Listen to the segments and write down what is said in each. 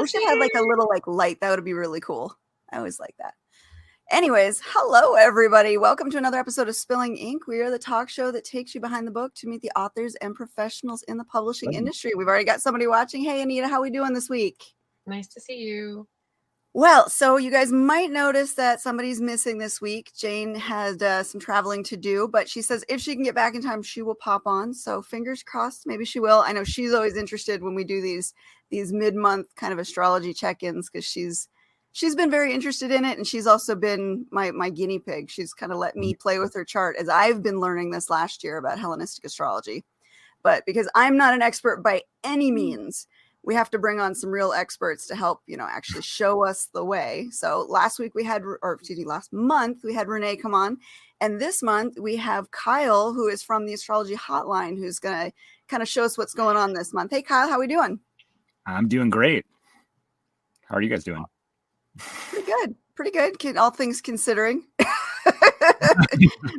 wish it had like a little like light. That would be really cool. I always like that. Anyways, hello everybody. Welcome to another episode of Spilling Ink. We are the talk show that takes you behind the book to meet the authors and professionals in the publishing industry. We've already got somebody watching. Hey, Anita, how we doing this week? Nice to see you. Well, so you guys might notice that somebody's missing this week. Jane had some traveling to do, but she says if she can get back in time, she will pop on. So fingers crossed, maybe she will. I know she's always interested when we do these mid-month kind of astrology check-ins because she's been very interested in it, and she's also been my guinea pig. She's kind of let me play with her chart as I've been learning this last year about Hellenistic astrology. But because I'm not an expert by any means, we have to bring on some real experts to help, actually show us the way. So last month, we had Renee come on. And this month we have Kyle, who is from the Astrology Hotline, who's going to kind of show us what's going on this month. Hey, Kyle, how are we doing? I'm doing great. How are you guys doing? Pretty good. All things considering.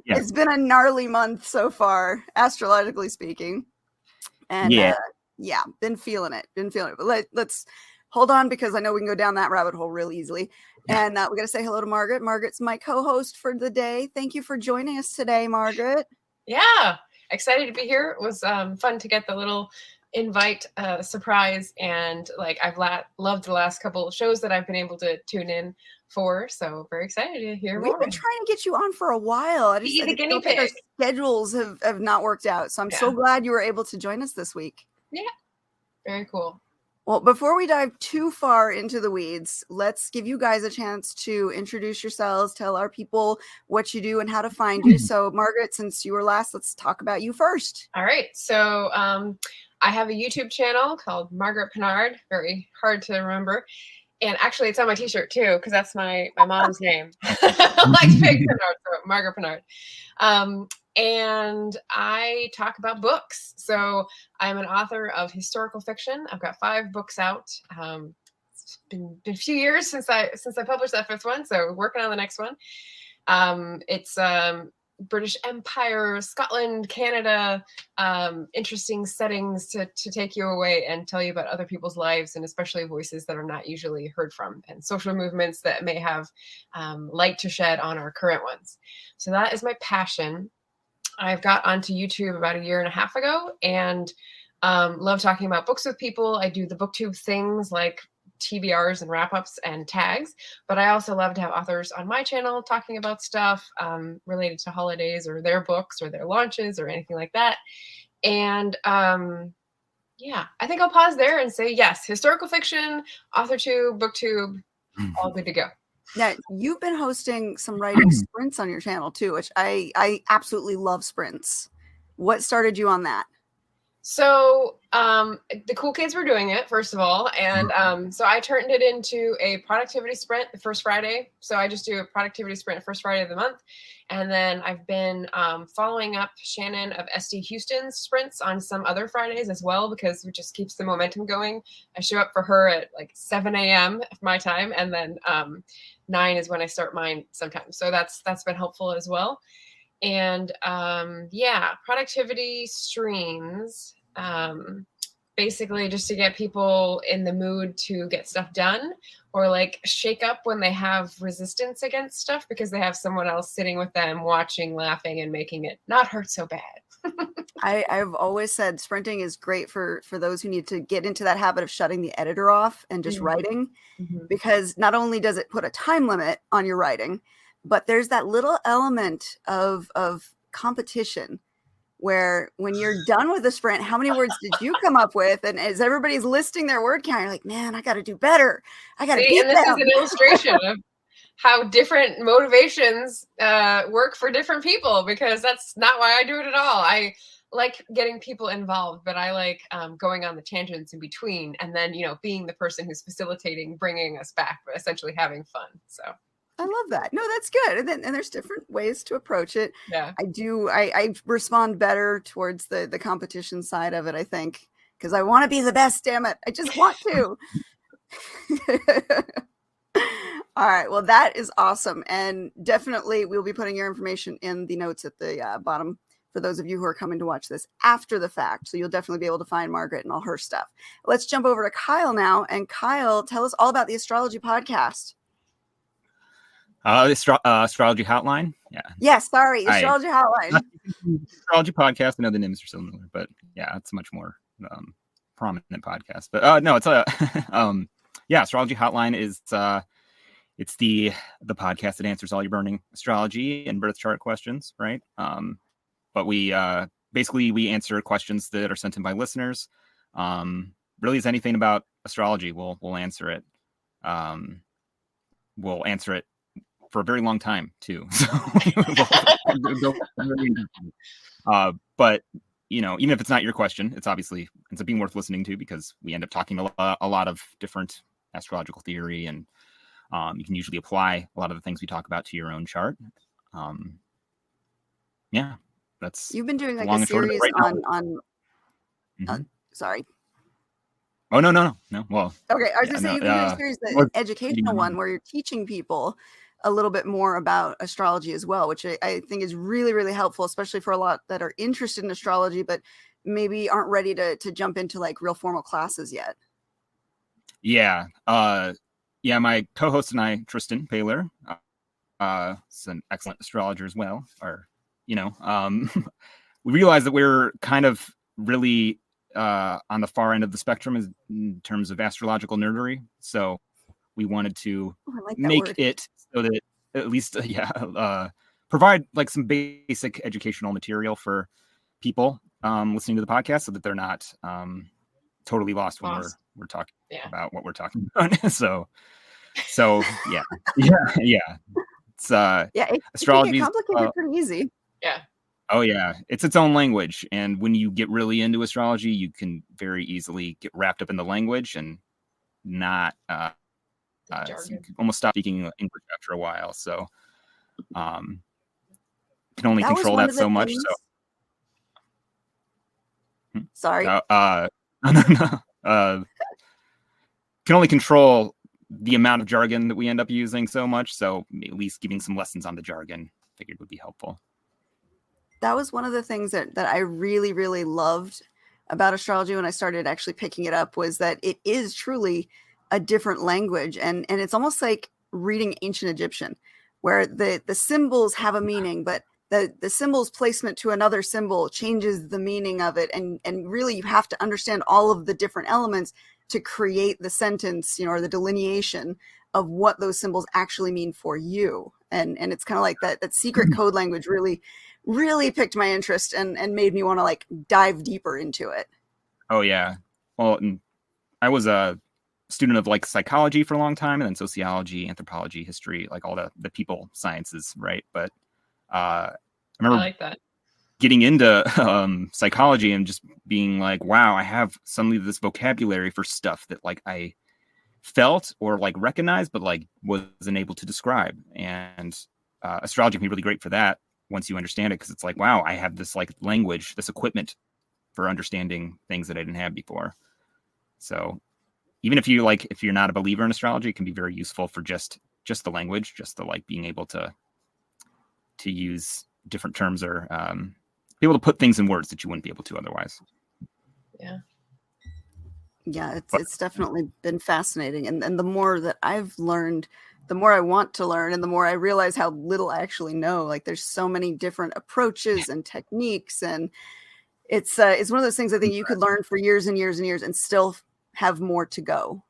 It's been a gnarly month so far, astrologically speaking. And been feeling it. But let's hold on, because I know we can go down that rabbit hole real easily. And we got to say hello to Margaret. Margaret's my co-host for the day. Thank you for joining us today, Margaret. Yeah, excited to be here. It was fun to get the little invite surprise, and I've loved the last couple of shows that I've been able to tune in for, so very excited to hear more. We've been trying to get you on for a while. I think our schedules have not worked out, so I'm so glad you were able to join us this week. Yeah, very cool. Well, before we dive too far into the weeds, let's give you guys a chance to introduce yourselves, tell our people what you do and how to find you. So, Margaret, since you were last, let's talk about you first. All right. So I have a YouTube channel called Margaret Pinard. Very hard to remember. And actually, it's on my t-shirt, too, because that's my mom's name. Like Pig Pinard, so Margaret Pinard. And I talk about books. So I'm an author of historical fiction. I've got 5 books out. It's been a few years since I published that 5th one, so working on the next one. It's British Empire, Scotland, Canada, interesting settings to take you away and tell you about other people's lives, and especially voices that are not usually heard from, and social movements that may have light to shed on our current ones. So that is my passion. I've got onto YouTube about 1.5 years ago, and love talking about books with people. I do the booktube things like TBRs and wrap-ups and tags, but I also love to have authors on my channel talking about stuff related to holidays or their books or their launches or anything like that. And I think I'll pause there and say, yes, historical fiction, authortube, booktube, all good to go. Now, you've been hosting some writing sprints on your channel too, which I absolutely love sprints. What started you on that? So the cool kids were doing it, first of all. And so I turned it into a productivity sprint the first Friday. So I just do a productivity sprint the first Friday of the month. And then I've been following up Shannon of SD Houston's sprints on some other Fridays as well, because it just keeps the momentum going. I show up for her at 7 a.m. my time. And then 9 is when I start mine sometimes. So that's been helpful as well. And productivity streams, basically just to get people in the mood to get stuff done, or shake up when they have resistance against stuff because they have someone else sitting with them, watching, laughing, and making it not hurt so bad. I've always said sprinting is great for those who need to get into that habit of shutting the editor off and just writing, because not only does it put a time limit on your writing, but there's that little element of competition where when you're done with the sprint, how many words did you come up with? And as everybody's listing their word count, you're like, man, I got to do better. I got to beat them. And this is an illustration of how different motivations work for different people, because that's not why I do it at all. I like getting people involved, but I like going on the tangents in between, and then, being the person who's facilitating, bringing us back, but essentially having fun. So I love that. No, that's good. And there's different ways to approach it. Yeah. I respond better towards the competition side of it, I think, because I want to be the best, damn it. I just want to. All right. Well, that is awesome. And definitely we'll be putting your information in the notes at the bottom for those of you who are coming to watch this after the fact. So you'll definitely be able to find Margaret and all her stuff. Let's jump over to Kyle now. And Kyle, tell us all about the Astrology podcast. Astrology Hotline. Yeah. Yes, sorry. Astrology Hotline. Astrology podcast. I know the names are similar, but yeah, it's a much more prominent podcast. But no, it's Astrology Hotline is it's the podcast that answers all your burning astrology and birth chart questions, right? But we basically we answer questions that are sent in by listeners. Really, is anything about astrology, we'll answer it. We'll answer it for a very long time too. So, but even if it's not your question, it's obviously ends up being worth listening to because we end up talking a lot of different astrological theory, and you can usually apply a lot of the things we talk about to your own chart. Yeah, that's you've been doing like a series on sorry. Oh no. Well, okay. I was gonna say you've been doing a series, the educational one, where you're teaching people a little bit more about astrology as well, which I think is really, really helpful, especially for a lot that are interested in astrology, but maybe aren't ready to jump into like real formal classes yet. Yeah. My co-host and I, Tristan Paylor, is an excellent astrologer as well. We realized that we're kind of really on the far end of the spectrum in terms of astrological nerdery. So we wanted to make it so that at least, provide like some basic educational material for people listening to the podcast so that they're not totally lost when we're talking about what we're talking about. so yeah. It's astrology is complicated pretty easy. Yeah. Oh yeah, it's its own language, and when you get really into astrology, you can very easily get wrapped up in the language and not so you can almost stop speaking English after a while. So can only control that so much. So sorry. Can only control the amount of jargon that we end up using so much. So at least giving some lessons on the jargon figured would be helpful. That was one of the things that I really, really loved about astrology when I started actually picking it up, was that it is truly a different language. And it's almost like reading ancient Egyptian, where the symbols have a meaning, but the symbol's placement to another symbol changes the meaning of it. And really you have to understand all of the different elements to create the sentence, or the delineation of what those symbols actually mean for you. And it's kind of like that secret code language really piqued my interest and made me want to like dive deeper into it. Oh yeah. Well, I was a student of like psychology for a long time, and then sociology, anthropology, history, like all the people sciences, right? But I remember I like that. Getting into psychology and just being like, wow, I have suddenly this vocabulary for stuff that like I felt or like recognized, but like wasn't able to describe. And astrology can be really great for that once you understand it, because it's like, wow, I have this like language, this equipment for understanding things that I didn't have before. So even if you're not a believer in astrology, it can be very useful for just the language, just the like being able to use different terms or be able to put things in words that you wouldn't be able to otherwise. Yeah, it's definitely been fascinating. And the more that I've learned, the more I want to learn, and the more I realize how little I actually know. Like there's so many different approaches and techniques, and it's one of those things I think you could learn for years and years and years and still have more to go.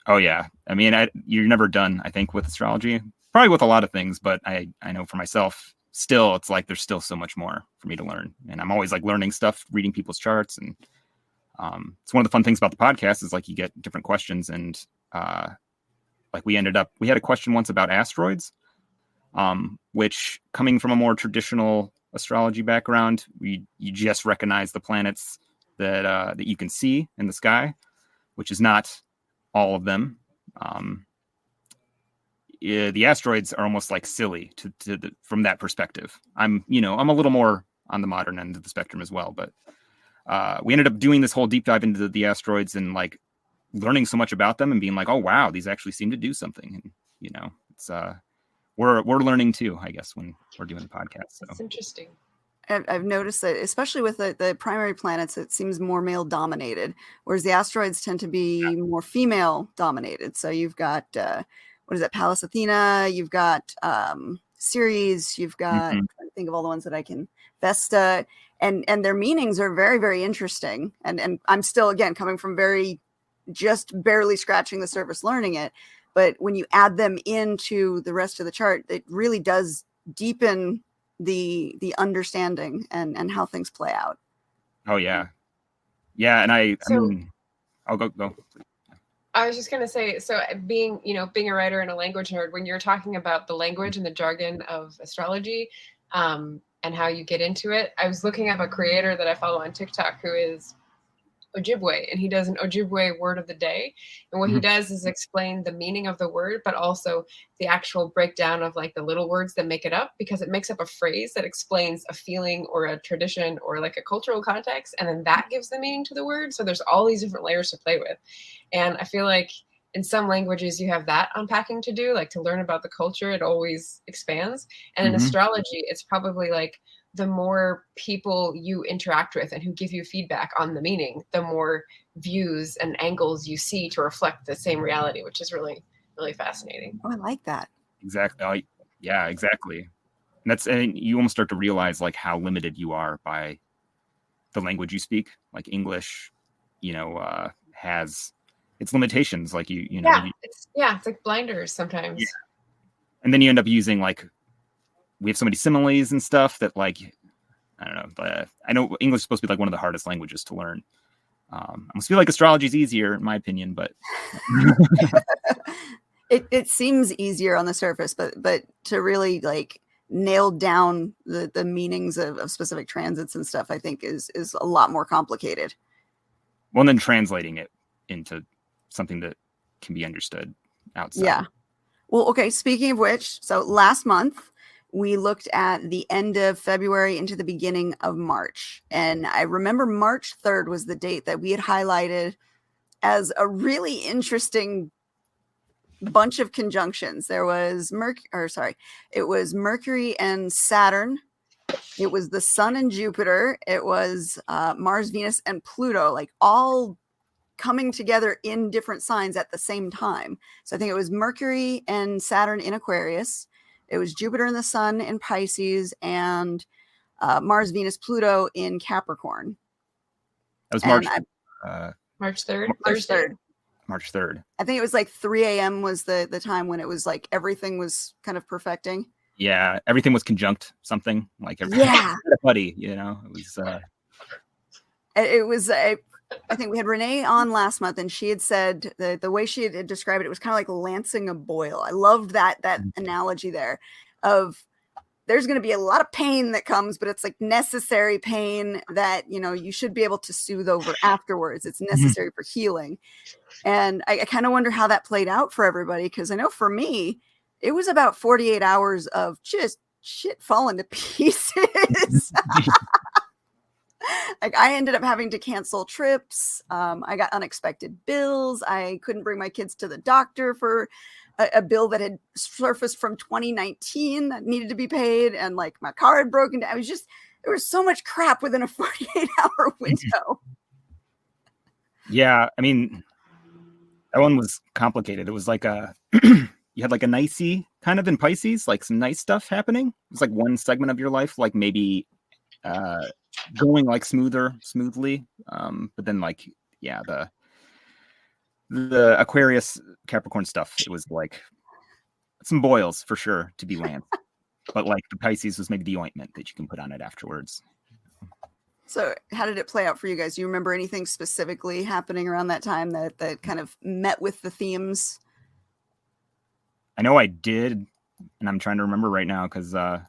Oh yeah. I mean, you're never done, I think, with astrology, probably with a lot of things, but I know for myself, still, it's like there's still so much more for me to learn. And I'm always like learning stuff, reading people's charts. And it's one of the fun things about the podcast is like you get different questions. And like we had a question once about asteroids, which coming from a more traditional astrology background, you just recognize the planets that you can see in the sky, which is not all of them. The asteroids are almost like silly from that perspective. I'm a little more on the modern end of the spectrum as well, but we ended up doing this whole deep dive into the asteroids and like learning so much about them and being like, oh wow, these actually seem to do something. And it's we're learning too, I guess, when we're doing the podcast. So it's interesting. I've noticed that, especially with the primary planets, it seems more male dominated, whereas the asteroids tend to be more female dominated. So you've got, what is it, Pallas Athena, you've got Ceres, you've got, I'm trying to think of all the ones that I can, Vesta, and their meanings are very, very interesting. And I'm still, again, coming from just barely scratching the surface learning it. But when you add them into the rest of the chart, it really does deepen the understanding and how things play out. Oh yeah. And I mean, I'll go. I was just going to say, so being a writer and a language nerd, when you're talking about the language and the jargon of astrology, and how you get into it, I was looking up a creator that I follow on TikTok who is Ojibwe, and he does an Ojibwe word of the day. And what he does is explain the meaning of the word, but also the actual breakdown of like the little words that make it up, because it makes up a phrase that explains a feeling or a tradition or like a cultural context. And then that gives the meaning to the word. So there's all these different layers to play with. And I feel like in some languages you have that unpacking to do, like to learn about the culture, it always expands. And in astrology, it's probably like the more people you interact with and who give you feedback on the meaning, the more views and angles you see to reflect the same reality, which is really, really fascinating. Oh, I like that. Exactly. Yeah, exactly. And you almost start to realize like how limited you are by the language you speak. Like English, has its limitations. Like it's like blinders sometimes. Yeah. And then you end up using like, we have so many similes and stuff that like, I don't know, but I know English is supposed to be like one of the hardest languages to learn. I almost feel like astrology is easier in my opinion, but it seems easier on the surface, but to really like nail down the meanings of specific transits and stuff, I think is a lot more complicated. Well, and then translating it into something that can be understood outside. Yeah. Well, okay. Speaking of which, so last month we looked at the end of February into the beginning of March. And I remember March 3rd was the date that we had highlighted as a really interesting bunch of conjunctions. There was it was Mercury and Saturn. It was the Sun and Jupiter. It was Mars, Venus, and Pluto, like all coming together in different signs at the same time. So I think it was Mercury and Saturn in Aquarius. It was Jupiter and the Sun in Pisces, and Mars, Venus, Pluto in Capricorn. That was March. March 3rd. March 3rd. I think it was like 3 a.m. was the time when it was like everything was kind of perfecting. Yeah, everything was conjunct something. Like buddy, it was. I think we had Renee on last month, and she had said the way she had described it was kind of like lancing a boil. I loved that analogy there of there's going to be a lot of pain that comes, but it's like necessary pain that, you should be able to soothe over afterwards. It's necessary for healing. And I kind of wonder how that played out for everybody, because I know for me, it was about 48 hours of just shit falling to pieces. Like I ended up having to cancel trips. I got unexpected bills. I couldn't bring my kids to the doctor for a bill that had surfaced from 2019 that needed to be paid. And like my car had broken down. There was so much crap within a 48-hour window. Yeah. I mean, that one was complicated. It was like you had like a nicey kind of in Pisces, like some nice stuff happening. It was like one segment of your life, like maybe going like smoothly. But then like, yeah, the Aquarius Capricorn stuff, it was like some boils for sure to be lanced. But like the Pisces was maybe the ointment that you can put on it afterwards. So how did it play out for you guys? Do you remember anything specifically happening around that time that kind of met with the themes? I know I did, and I'm trying to remember right now because I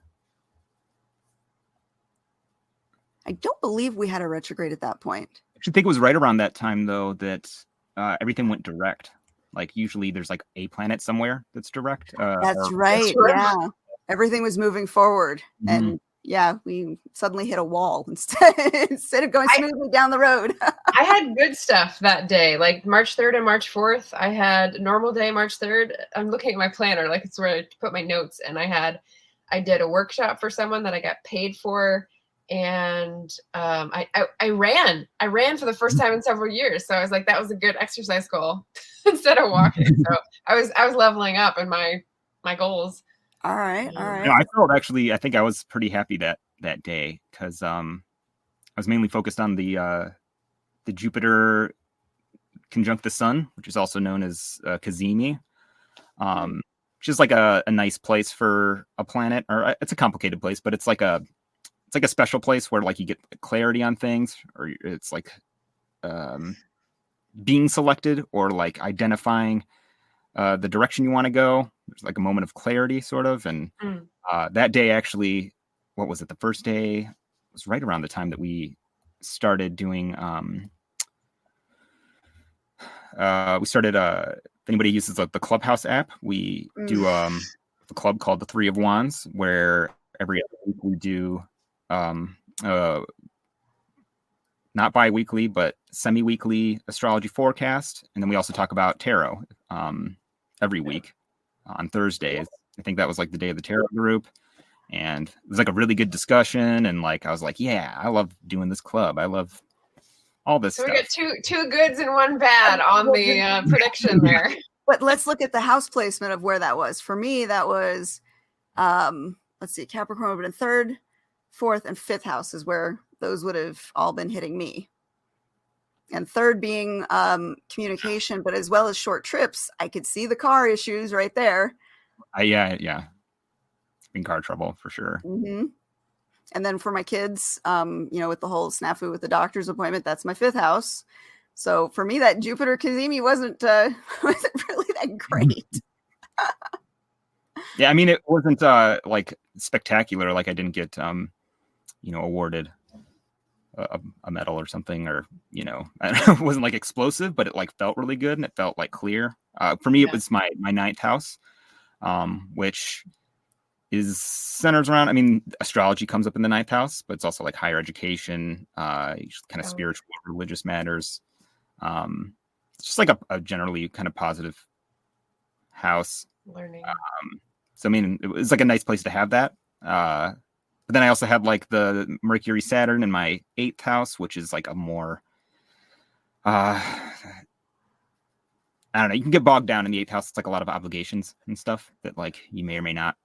don't believe we had a retrograde at that point. I actually think it was right around that time, though, that everything went direct. Like usually there's like a planet somewhere that's direct. That's right. Yeah. Everything was moving forward. And yeah, we suddenly hit a wall instead of going smoothly down the road. I had good stuff that day, like March 3rd and March 4th. I had normal day, March 3rd. I'm looking at my planner, like it's where I put my notes. And I did a workshop for someone that I got paid for and I ran for the first time in several years. So I was like, that was a good exercise goal instead of walking. So I was leveling up in my goals. All right. I felt actually, I think I was pretty happy that day because I was mainly focused on the Jupiter conjunct the Sun, which is also known as Cazimi, which is like a nice place for a planet, or it's a complicated place, but it's like a special place where like you get clarity on things, or it's like being selected or like identifying the direction you want to go. There's like a moment of clarity sort of. And that day actually, what was it? The first day was right around the time that we started doing, if anybody uses the Clubhouse app, we do a club called the Three of Wands, where every other week we do not bi-weekly, but semi-weekly astrology forecast. And then we also talk about tarot every week on Thursdays. I think that was like the day of the tarot group. And it was like a really good discussion. And like, I was like, yeah, I love doing this club. I love all this stuff. We got two goods and one bad on the prediction there. But let's look at the house placement of where that was. For me, that was, let's see, Capricorn would have been 3rd, 4th, and 5th houses where those would have all been hitting me. And 3rd being communication, but as well as short trips. I could see the car issues right there. Yeah. In car trouble for sure. Mm-hmm. And then for my kids, with the whole snafu with the doctor's appointment, that's my 5th house. So for me, that Jupiter Cazimi wasn't really that great. Yeah, I mean, it wasn't like spectacular. Like I didn't get awarded a medal or something, or I don't know, it wasn't like explosive, but it like felt really good and it felt like clear. For me, it was my 9th house, which is centers around, I mean, astrology comes up in the 9th house, but it's also like higher education, kind of spiritual, religious matters. It's just like a generally kind of positive house. Learning. So I mean, it was like a nice place to have that. But then I also had like the Mercury Saturn in my 8th house, which is like a more I don't know, you can get bogged down in the 8th house. It's like a lot of obligations and stuff that like you may or may not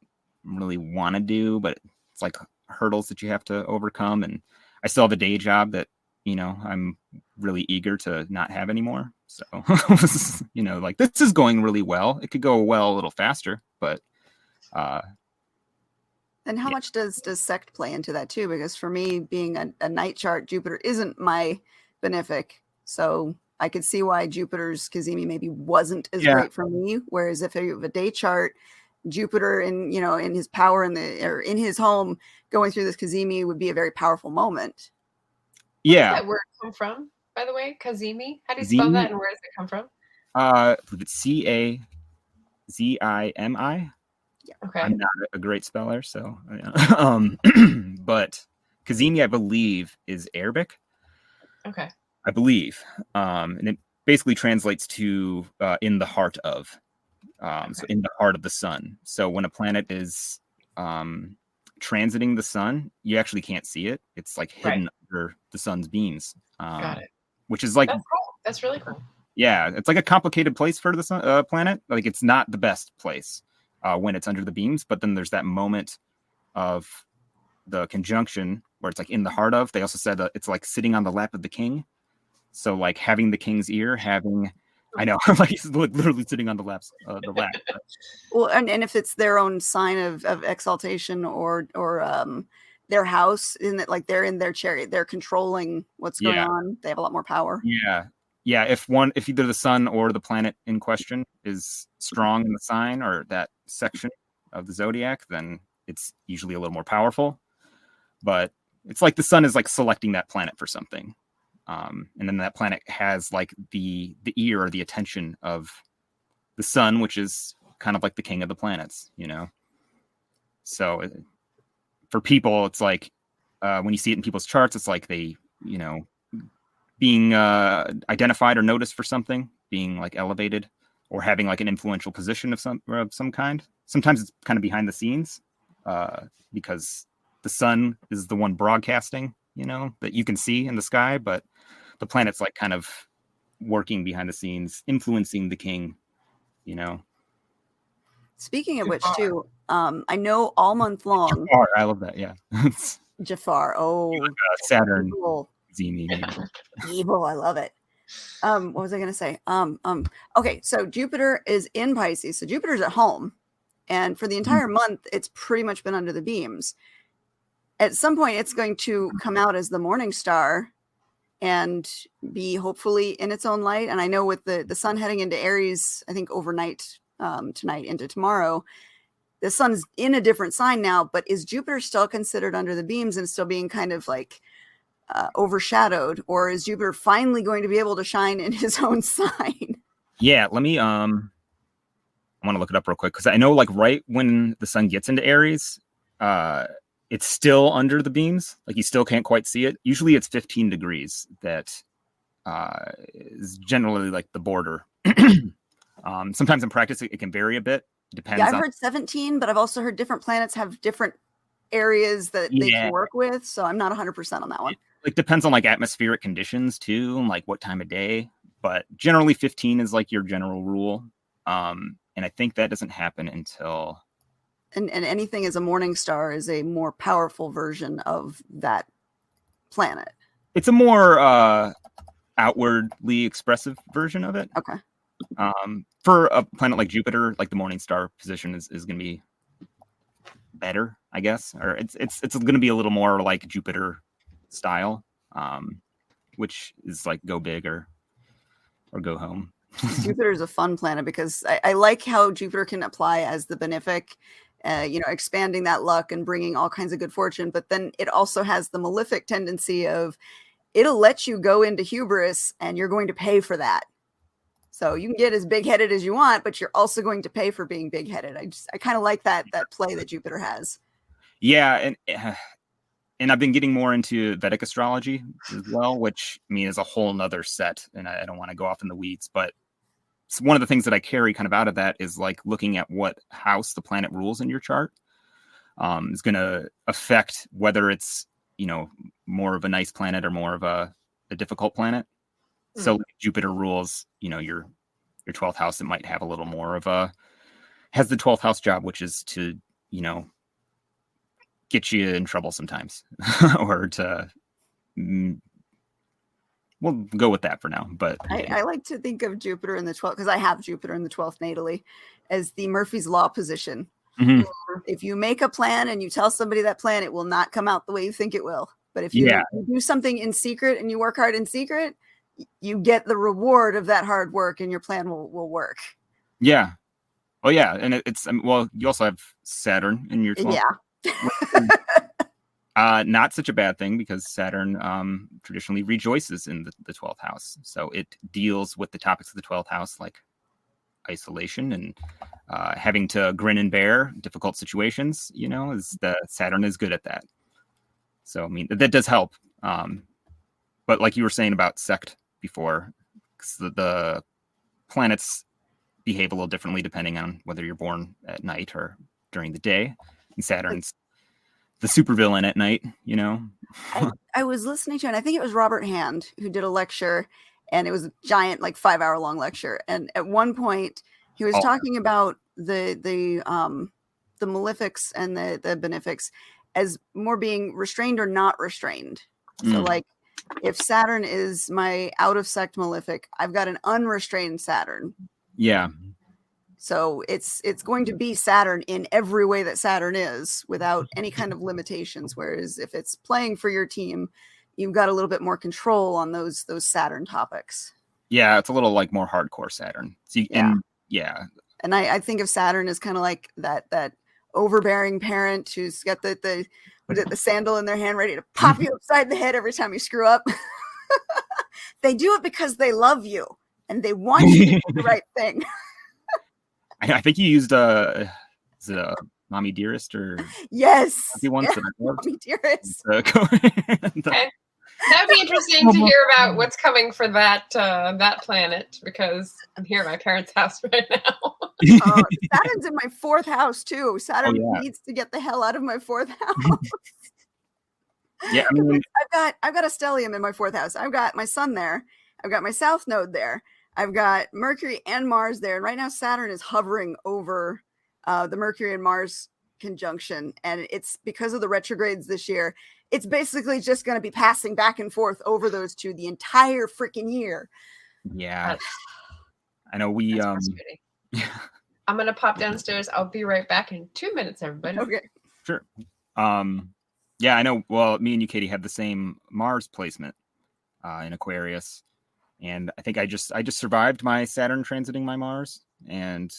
really want to do, but it's like hurdles that you have to overcome. And I still have a day job that I'm really eager to not have anymore. So like this is going really well. It could go well a little faster, but and how much does sect play into that too? Because for me, being a night chart, Jupiter isn't my benefic, so I could see why Jupiter's Cazimi maybe wasn't as great for me. Whereas if you have a day chart, Jupiter in his power in his home going through this Cazimi would be a very powerful moment. Yeah. Where does that word come from, by the way? Cazimi? How do you spell that, and where does it come from? It's Cazimi. Yeah. Okay. I'm not a great speller, so but Cazimi, I believe, is Arabic. Okay. I believe, and it basically translates to in the heart of. So in the heart of the sun. So when a planet is transiting the sun, you actually can't see it. It's like hidden under the sun's beams. Got it. Which is like, that's cool. That's really cool. Yeah, it's like a complicated place for the sun, planet. Like it's not the best place when it's under the beams. But then there's that moment of the conjunction where it's like in the heart of. They also said it's like sitting on the lap of the king. So like having the king's ear, I know, like he's literally sitting on the lap. Well, and if it's their own sign of exaltation or their house, in that like they're in their chariot, they're controlling what's going on. They have a lot more power. Yeah. If either the sun or the planet in question is strong in the sign or that section of the zodiac, then it's usually a little more powerful. But it's like the sun is like selecting that planet for something. And then that planet has like the ear or the attention of the sun, which is kind of like the king of the planets, So for people, it's like when you see it in people's charts, it's like they, being identified or noticed for something, being like elevated or having like an influential position of some kind. Sometimes it's kind of behind the scenes because the sun is the one broadcasting, that you can see in the sky, but the planet's like kind of working behind the scenes, influencing the king, Speaking of which, too, I know all month long. Jafar, I love that. Yeah. Jafar. Oh, Saturn. evil. Maybe. Evil. I love it. What was I going to say? Okay, so Jupiter is in Pisces. So Jupiter's at home. And for the entire month, it's pretty much been under the beams. At some point, it's going to come out as the morning star and be hopefully in its own light. And I know with the sun heading into Aries, I think overnight tonight into tomorrow, the sun's in a different sign now, but is Jupiter still considered under the beams and still being kind of like overshadowed, or is Jupiter finally going to be able to shine in his own sign? Yeah, let me I want to look it up real quick, because I know like right when the sun gets into Aries, it's still under the beams. Like you still can't quite see it. Usually it's 15 degrees that is generally like the border. Sometimes in practice it can vary a bit. Depends. Yeah, I've heard 17, but I've also heard different planets have different areas that they can work with. So I'm not 100% on that one. Like depends on like atmospheric conditions too, and like what time of day. But generally 15 is like your general rule. And I think that doesn't happen until. And anything as a morning star is a more powerful version of that planet. It's a more outwardly expressive version of it. Okay. For a planet like Jupiter, like the morning star position is going to be better, I guess, or it's going to be a little more like Jupiter style, which is like go big or go home. Jupiter is a fun planet because I like how Jupiter can apply as the benefic, expanding that luck and bringing all kinds of good fortune. But then it also has the malefic tendency of it'll let you go into hubris and you're going to pay for that. So you can get as big-headed as you want, but you're also going to pay for being big-headed. I kind of like that play that Jupiter has. Yeah, and I've been getting more into Vedic astrology as well, which I mean is a whole nother set, and I don't want to go off in the weeds, but one of the things that I carry kind of out of that is like looking at what house the planet rules in your chart is going to affect whether it's more of a nice planet or more of a difficult planet. So like Jupiter rules, your 12th house. It might have a little more of has the 12th house job, which is to, get you in trouble sometimes or to, we'll go with that for now. But I like to think of Jupiter in the 12th, because I have Jupiter in the 12th natally, as the Murphy's Law position. Mm-hmm. If you make a plan and you tell somebody that plan, it will not come out the way you think it will. But if you do something in secret and you work hard in secret, you get the reward of that hard work and your plan will work. Yeah. Oh yeah. And you also have Saturn in your 12th. Yeah. Not such a bad thing, because Saturn traditionally rejoices in the 12th house. So it deals with the topics of the 12th house, like isolation and having to grin and bear difficult situations, Saturn is good at that. So, I mean, that does help. But like you were saying about sect before, the planets behave a little differently depending on whether you're born at night or during the day. And Saturn's the supervillain at night, I was listening to, and I think it was Robert Hand who did a lecture, and it was a giant, like 5-hour-long lecture. And at one point, he was talking about the malefics and the benefics as more being restrained or not restrained. So like, if Saturn is my out of sect malefic, I've got an unrestrained Saturn. Yeah. So it's going to be Saturn in every way that Saturn is, without any kind of limitations. Whereas if it's playing for your team, you've got a little bit more control on those Saturn topics. Yeah, it's a little like more hardcore Saturn. So And I think of Saturn as kind of like that overbearing parent who's got the sandal in their hand, ready to pop you upside the head every time you screw up. They do it because they love you and they want you to do the right thing. I think you used is it a Mommy Dearest or yes, Mommy Dearest. That'd be interesting to hear about what's coming for that planet, because I'm here at my parents' house right now. Saturn's in my 4th house too. Saturn needs to get the hell out of my 4th house. Yeah, I mean, I've got a stellium in my 4th house. I've got my sun there. I've got my south node there. I've got Mercury and Mars there. And right now Saturn is hovering over the Mercury and Mars conjunction. And it's because of the retrogrades this year. It's basically just going to be passing back and forth over those two the entire freaking year. yeah. I know we That's frustrating. I'm gonna pop downstairs. I'll be right back in 2 minutes, everybody. Okay. Sure. Yeah, I know. Well, me and you, Katie, have the same Mars placement in Aquarius, and I think I just survived my Saturn transiting my Mars, and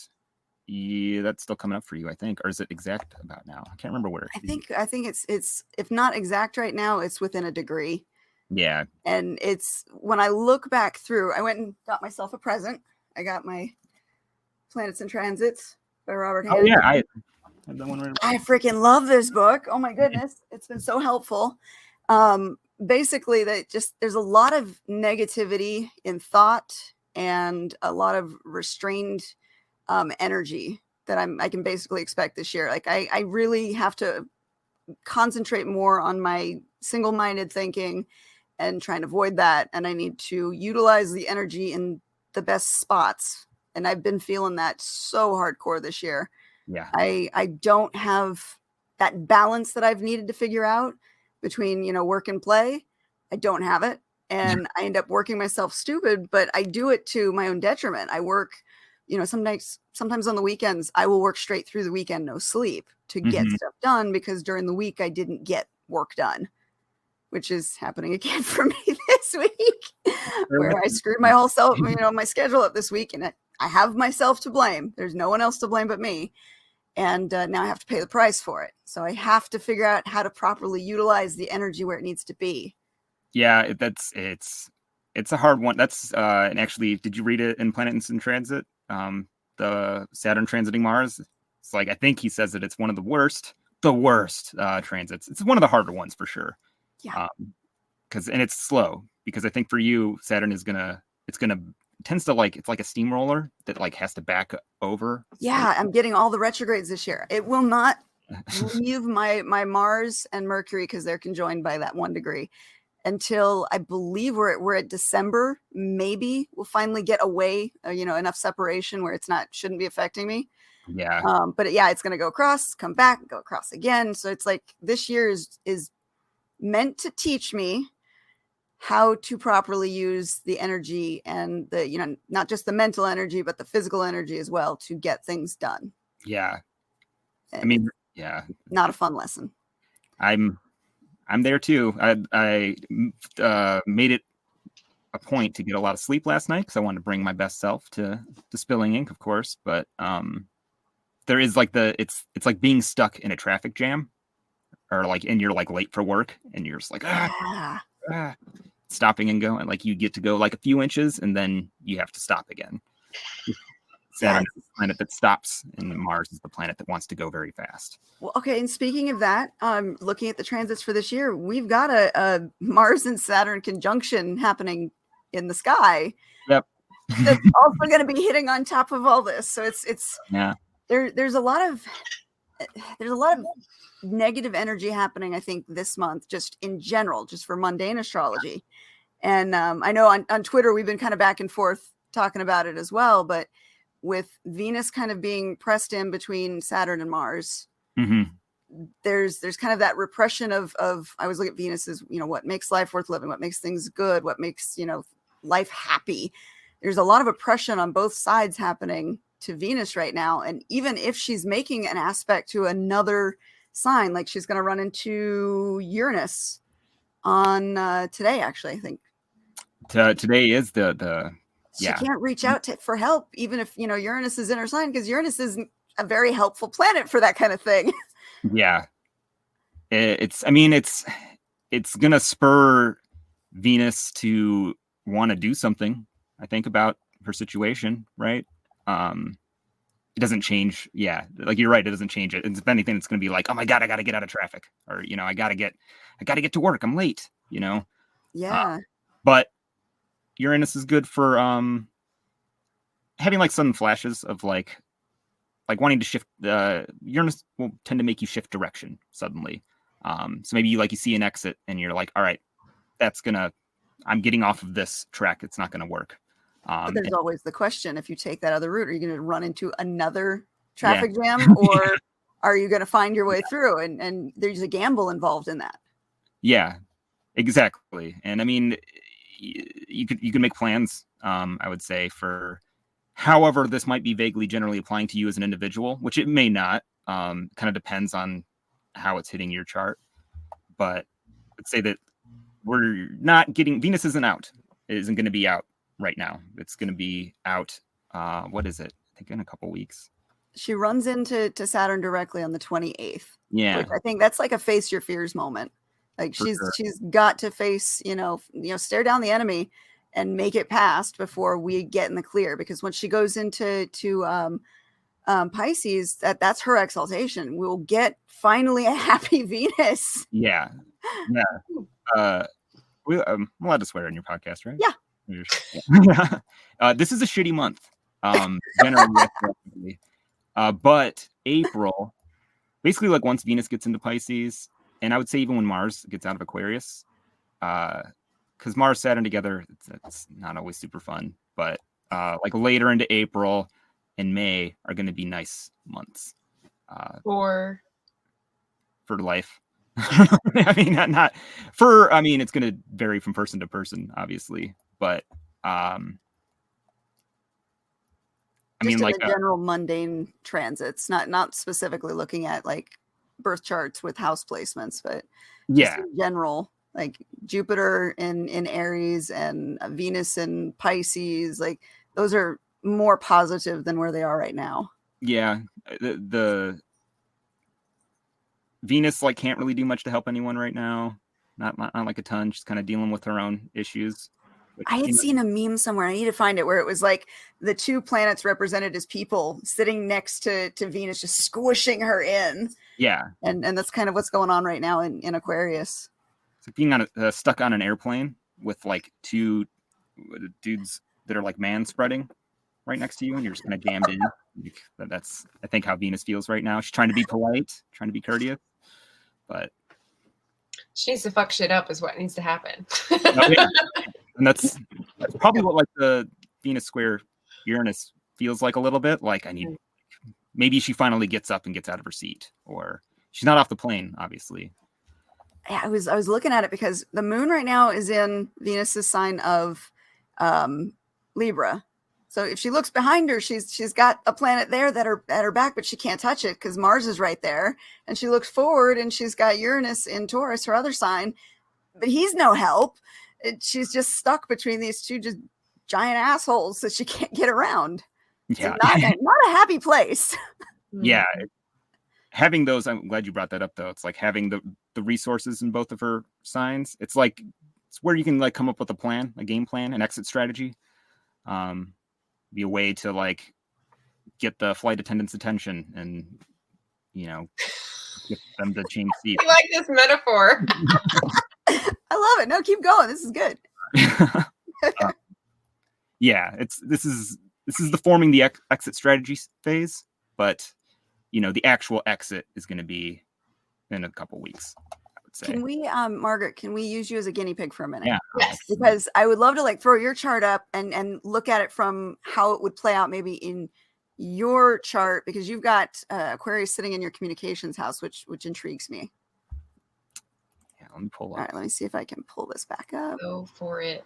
yeah, that's still coming up for you, I think. Or is it exact about now? I can't remember where. I think it's if not exact right now, it's within a degree. Yeah. And it's when I look back through, I went and got myself a present. I got my Planets and Transits by Robert Oh Hand. yeah, I have that one right. I freaking love this book. Oh my goodness. It's been so helpful. Basically there's a lot of negativity in thought and a lot of restrained energy that I can basically expect this year. Like I really have to concentrate more on my single-minded thinking and trying to avoid that. And I need to utilize the energy in the best spots. And I've been feeling that so hardcore this year. Yeah. I don't have that balance that I've needed to figure out between, work and play. I don't have it. And I end up working myself stupid, but I do it to my own detriment. I work, sometimes on the weekends, I will work straight through the weekend, no sleep to get stuff done because during the week I didn't get work done, which is happening again for me this week where I screwed my whole self, my schedule up this week, and I have myself to blame. There's no one else to blame but me. And now I have to pay the price for it. So I have to figure out how to properly utilize the energy where it needs to be. Yeah, it's a hard one. That's and actually, did you read it in Planets in Transit? The Saturn transiting Mars. It's like I think he says that it's one of the worst transits. It's one of the harder ones for sure. Yeah. And it's slow because I think for you, Saturn tends to it's like a steamroller that has to back over. Yeah, I'm getting all the retrogrades this year. It will not leave my Mars and Mercury because they're conjoined by that 1 degree until I believe we're at December. Maybe we'll finally get away, enough separation where shouldn't be affecting me. Yeah. But yeah, it's going to go across, come back, go across again. So it's like this year is meant to teach me how to properly use the energy and the, not just the mental energy, but the physical energy as well to get things done. Yeah. And I mean, yeah. Not a fun lesson. I'm there too. I made it a point to get a lot of sleep last night because I wanted to bring my best self to Spilling Ink, of course. But there is it's like being stuck in a traffic jam, or and you're late for work and you're just stopping and going. You get to go a few inches and then you have to stop again. Saturn is the planet that stops, and Mars is the planet that wants to go very fast. Well, okay. And speaking of that, looking at the transits for this year, we've got a Mars and Saturn conjunction happening in the sky. Yep. That's also going to be hitting on top of all this. So it's yeah. There's a lot of negative energy happening, I think, this month, just in general, just for mundane astrology. And I know on Twitter, we've been kind of back and forth talking about it as well, but with Venus kind of being pressed in between Saturn and Mars, there's kind of that repression of I always look at Venus as, what makes life worth living, what makes things good, what makes, life happy. There's a lot of oppression on both sides happening to Venus right now. And even if she's making an aspect to another sign, she's going to run into Uranus on today, actually, I think. Today is the She can't reach out for help, even if, Uranus is in her sign, because Uranus isn't a very helpful planet for that kind of thing. Yeah. It's going to spur Venus to want to do something, I think, about her situation, right? It doesn't change. Yeah. You're right. It doesn't change it. If anything, it's going to be oh my God, I got to get out of traffic, or, I got to get to work. I'm late, Yeah. But Uranus is good for having sudden flashes of wanting to shift. Uranus will tend to make you shift direction suddenly. So maybe you see an exit and you're like, all right, I'm getting off of this track. It's not going to work. But there's always the question, if you take that other route, are you going to run into another traffic jam, or are you going to find your way through? And there's a gamble involved in that. Yeah, exactly. And I mean, you could make plans, I would say, for however this might be vaguely generally applying to you as an individual, which it may not. Kind of depends on how it's hitting your chart. But let's say that we're not getting, Venus isn't going to be out right now. It's going to be out. What is it? I think in a couple weeks. She runs into Saturn directly on the 28th. Yeah. Which I think that's like a face your fears moment. Like she's got to face, stare down the enemy and make it past before we get in the clear. Because when she goes into Pisces, that's her exaltation. We'll get finally a happy Venus. Yeah. I'm allowed to swear on your podcast, right? Yeah. This is a shitty month, generally. But April, basically, once Venus gets into Pisces, and I would say even when Mars gets out of Aquarius, because Mars, Saturn together, it's not always super fun. But later into April and May are going to be nice months for life. I mean, not for. I mean, it's going to vary from person to person, obviously, but I mean, the general mundane transits, not specifically looking at birth charts with house placements, but in general, Jupiter in Aries and Venus in Pisces, those are more positive than where they are right now. Yeah, the Venus can't really do much to help anyone right now. Not a ton. She's kind of dealing with her own issues. I had seen a meme somewhere. I need to find it, where it was the two planets represented as people sitting next to Venus, just squishing her in. Yeah. And that's kind of what's going on right now in Aquarius. It's like being stuck on an airplane with two dudes that are man spreading right next to you, and you're just kind of jammed in. That's, I think, how Venus feels right now. She's trying to be polite, trying to be courteous, but she needs to fuck shit up is what needs to happen. And that's probably what the Venus square Uranus feels like a little bit. Maybe she finally gets up and gets out of her seat, or she's not off the plane, obviously. Yeah, I was looking at it because the moon right now is in Venus's sign of Libra. So if she looks behind her, she's got a planet there that are at her back, but she can't touch it because Mars is right there. And she looks forward and she's got Uranus in Taurus, her other sign, but he's no help. She's just stuck between these two just giant assholes that she can't get around. Yeah. So not a happy place. Yeah. Having those, I'm glad you brought that up, though. It's having the resources in both of her signs. It's where you can come up with a plan, a game plan, an exit strategy. Be a way to get the flight attendant's attention and, get them to change seats. I like this metaphor. I love it. No, keep going. This is good. Yeah, this is the forming the exit strategy phase, but the actual exit is going to be in a couple weeks, I would say. Can we, Margaret, can we use you as a guinea pig for a minute? Yeah. Yes. Because I would love to throw your chart up and look at it from how it would play out maybe in your chart, because you've got Aquarius sitting in your communications house, which intrigues me. Yeah, let me pull up. All right, let me see if I can pull this back up. Go for it.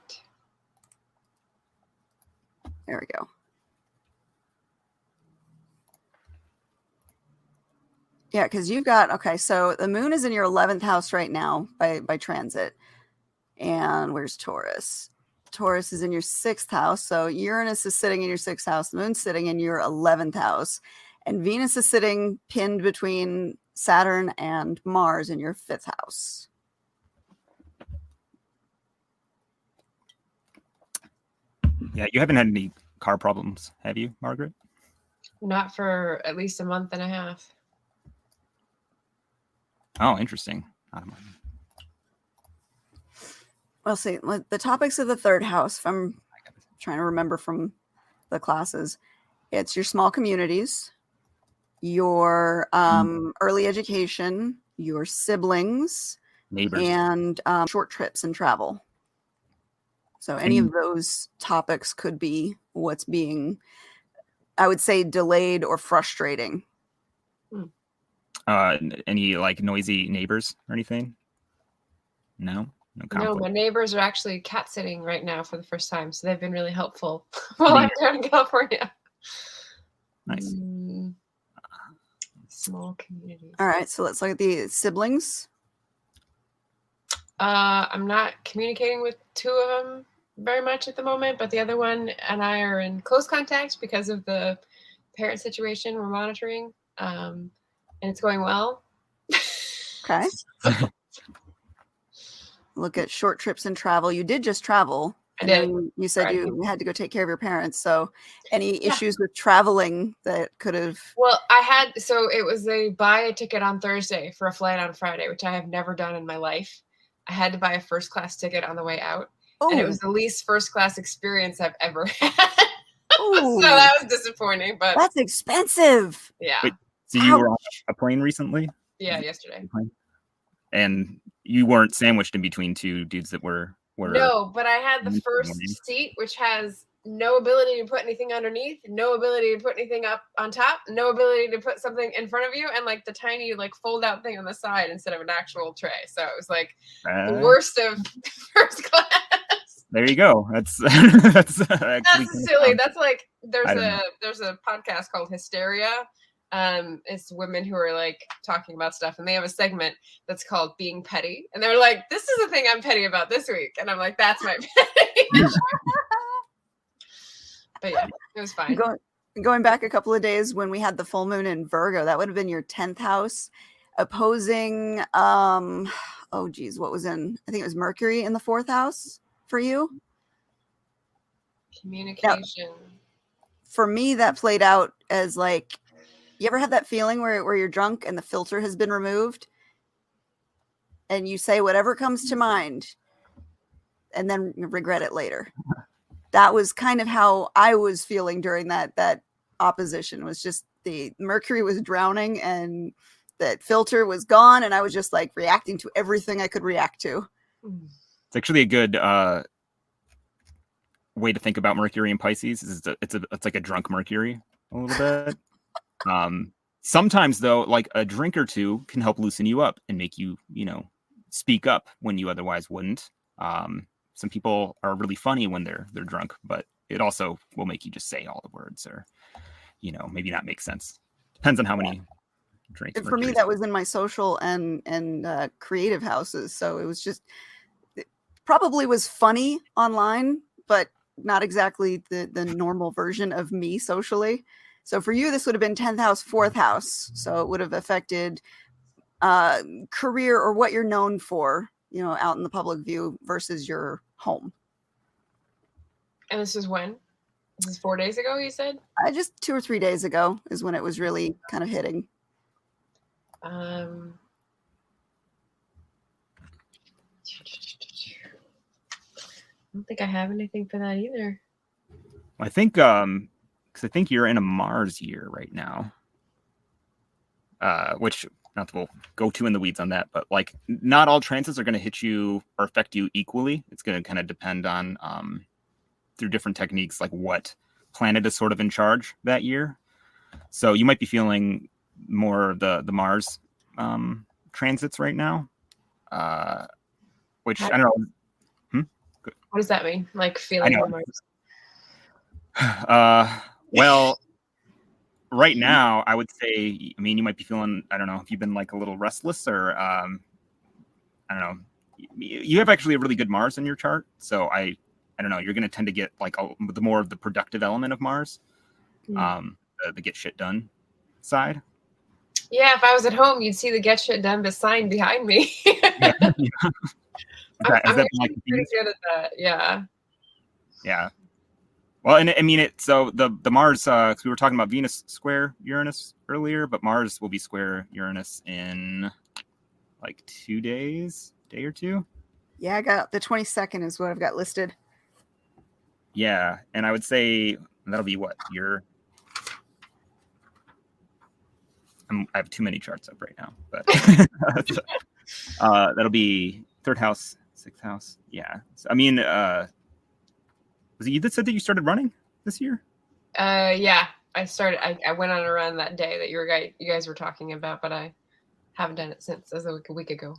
There we go. Yeah, because you've got, okay, so the moon is in your 11th house right now by transit. And where's Taurus? Taurus is in your 6th house. So Uranus is sitting in your 6th house. The moon's sitting in your 11th house. And Venus is sitting pinned between Saturn and Mars in your 5th house. Yeah, you haven't had any car problems, have you, Margaret? Not for at least a month and a half. Oh, interesting. Well, see, the topics of the 3rd house, if I'm trying to remember from the classes, it's your small communities, your early education, your siblings, Neighbors. and short trips and travel. So any of those topics could be what's being, I would say, delayed or frustrating. Any like noisy neighbors or anything? No conflict. No, my neighbors are actually cat sitting right now for the first time, so they've been really helpful while I'm down in California. Nice. Small community. All right, so let's look at the siblings. I'm not communicating with two of them very much at the moment, but the other one and I are in close contact because of the parent situation we're monitoring, and it's going well. Okay. Look at short trips and travel. You did just travel. I did. You said you had to go take care of your parents. So any issues with traveling that could have... Well, so it was buy a ticket on Thursday for a flight on Friday, which I have never done in my life. I had to buy a first class ticket on the way out. Oh. And it was the least first class experience I've ever had. So that was disappointing, but that's expensive. Yeah. Wait, so you were on a plane recently? Yeah, yesterday. And you weren't sandwiched in between two dudes that were No, but I had the first seat, which has no ability to put anything underneath, no ability to put anything up on top, no ability to put something in front of you, and like the tiny like fold out thing on the side instead of an actual tray. So it was like the worst of first class. There you go. That's silly. That's like there's a podcast called Hysteria. It's women who are like talking about stuff, and they have a segment that's called Being Petty, and they're like, this is the thing I'm petty about this week, and I'm like, that's my petty. But yeah, it was fine. Going back a couple of days when we had the full moon in Virgo, that would have been your 10th house opposing what was in, I think it was Mercury in the 4th house for you. Communication. Now, for me, that played out as like, you ever had that feeling where you're drunk and the filter has been removed and you say whatever comes to mind and then regret it later? That was kind of how I was feeling during that opposition. Was just the Mercury was drowning and that filter was gone, and I was just like reacting to everything I could react to. It's actually a good way to think about Mercury and Pisces. It's like a drunk Mercury a little bit. Sometimes though, like a drink or two can help loosen you up and make you, speak up when you otherwise wouldn't. Some people are really funny when they're drunk, but it also will make you just say all the words or, maybe not make sense. Depends on how many drinks. And for me, that was in my social and creative houses. So it was it probably was funny online, but not exactly the normal version of me socially. So for you, this would have been 10th house, 4th house. So it would have affected career or what you're known for, out in the public view versus your home. And this is when? This is 4 days ago, you said? Just 2 or 3 days ago is when it was really kind of hitting. I don't think I have anything for that either. I think, because I think you're in a Mars year right now, which not that we'll go too in the weeds on that, but like not all transits are going to hit you or affect you equally. It's going to kind of depend on through different techniques, like what planet is sort of in charge that year. So you might be feeling more of the Mars transits right now, which I don't know. What does that mean? Like feeling the Mars? Well, right now, I would say, you might be feeling, I don't know, if you've been like a little restless or, I don't know, you have actually a really good Mars in your chart. So I don't know, you're going to tend to get like the more of the productive element of Mars, the get shit done side. Yeah, if I was at home, you'd see the get shit done sign behind me. I'm pretty good at that. Yeah. Yeah. Well, and so the Mars, because we were talking about Venus square Uranus earlier, but Mars will be square Uranus in like 2 days, day or two. Yeah, I got the 22nd is what I've got listed. Yeah, and I would say that'll be what I have too many charts up right now, but that'll be third house, sixth house. Yeah. So, I mean, was it you that said that you started running this year? Yeah, I started. I went on a run that day that you guys were talking about, but I haven't done it since. As a week ago.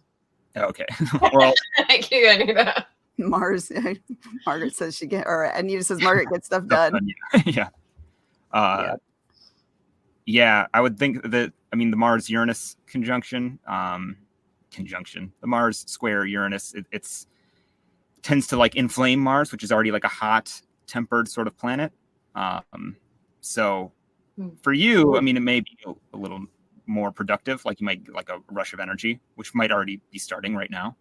Okay. Well, Thank you, Anita. Margaret says or Anita says Margaret gets stuff done. Yeah. Yeah, I would think that, I mean, the Mars-Uranus conjunction, the Mars square Uranus, it's tends to like inflame Mars, which is already like a hot tempered sort of planet. So for you, I mean, it may be a little more productive, like you might get like a rush of energy, which might already be starting right now.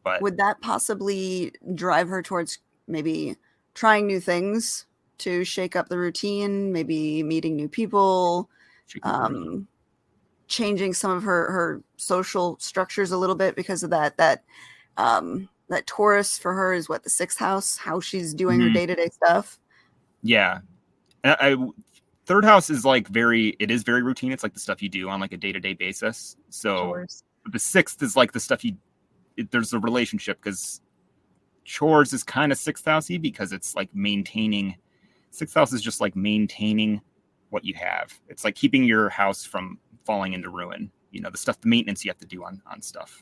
But would that possibly drive her towards maybe trying new things to shake up the routine, maybe meeting new people, changing some of her social structures a little bit because of that Taurus for her is what, the sixth house, how she's doing her day-to-day stuff. Yeah. Third house is like it is very routine. It's like the stuff you do on like a day-to-day basis. So the sixth is like the stuff there's a relationship because chores is kind of sixth housey because it's like maintaining. Sixth house is just like maintaining what you have. It's like keeping your house from falling into ruin. You know, the maintenance you have to do on stuff.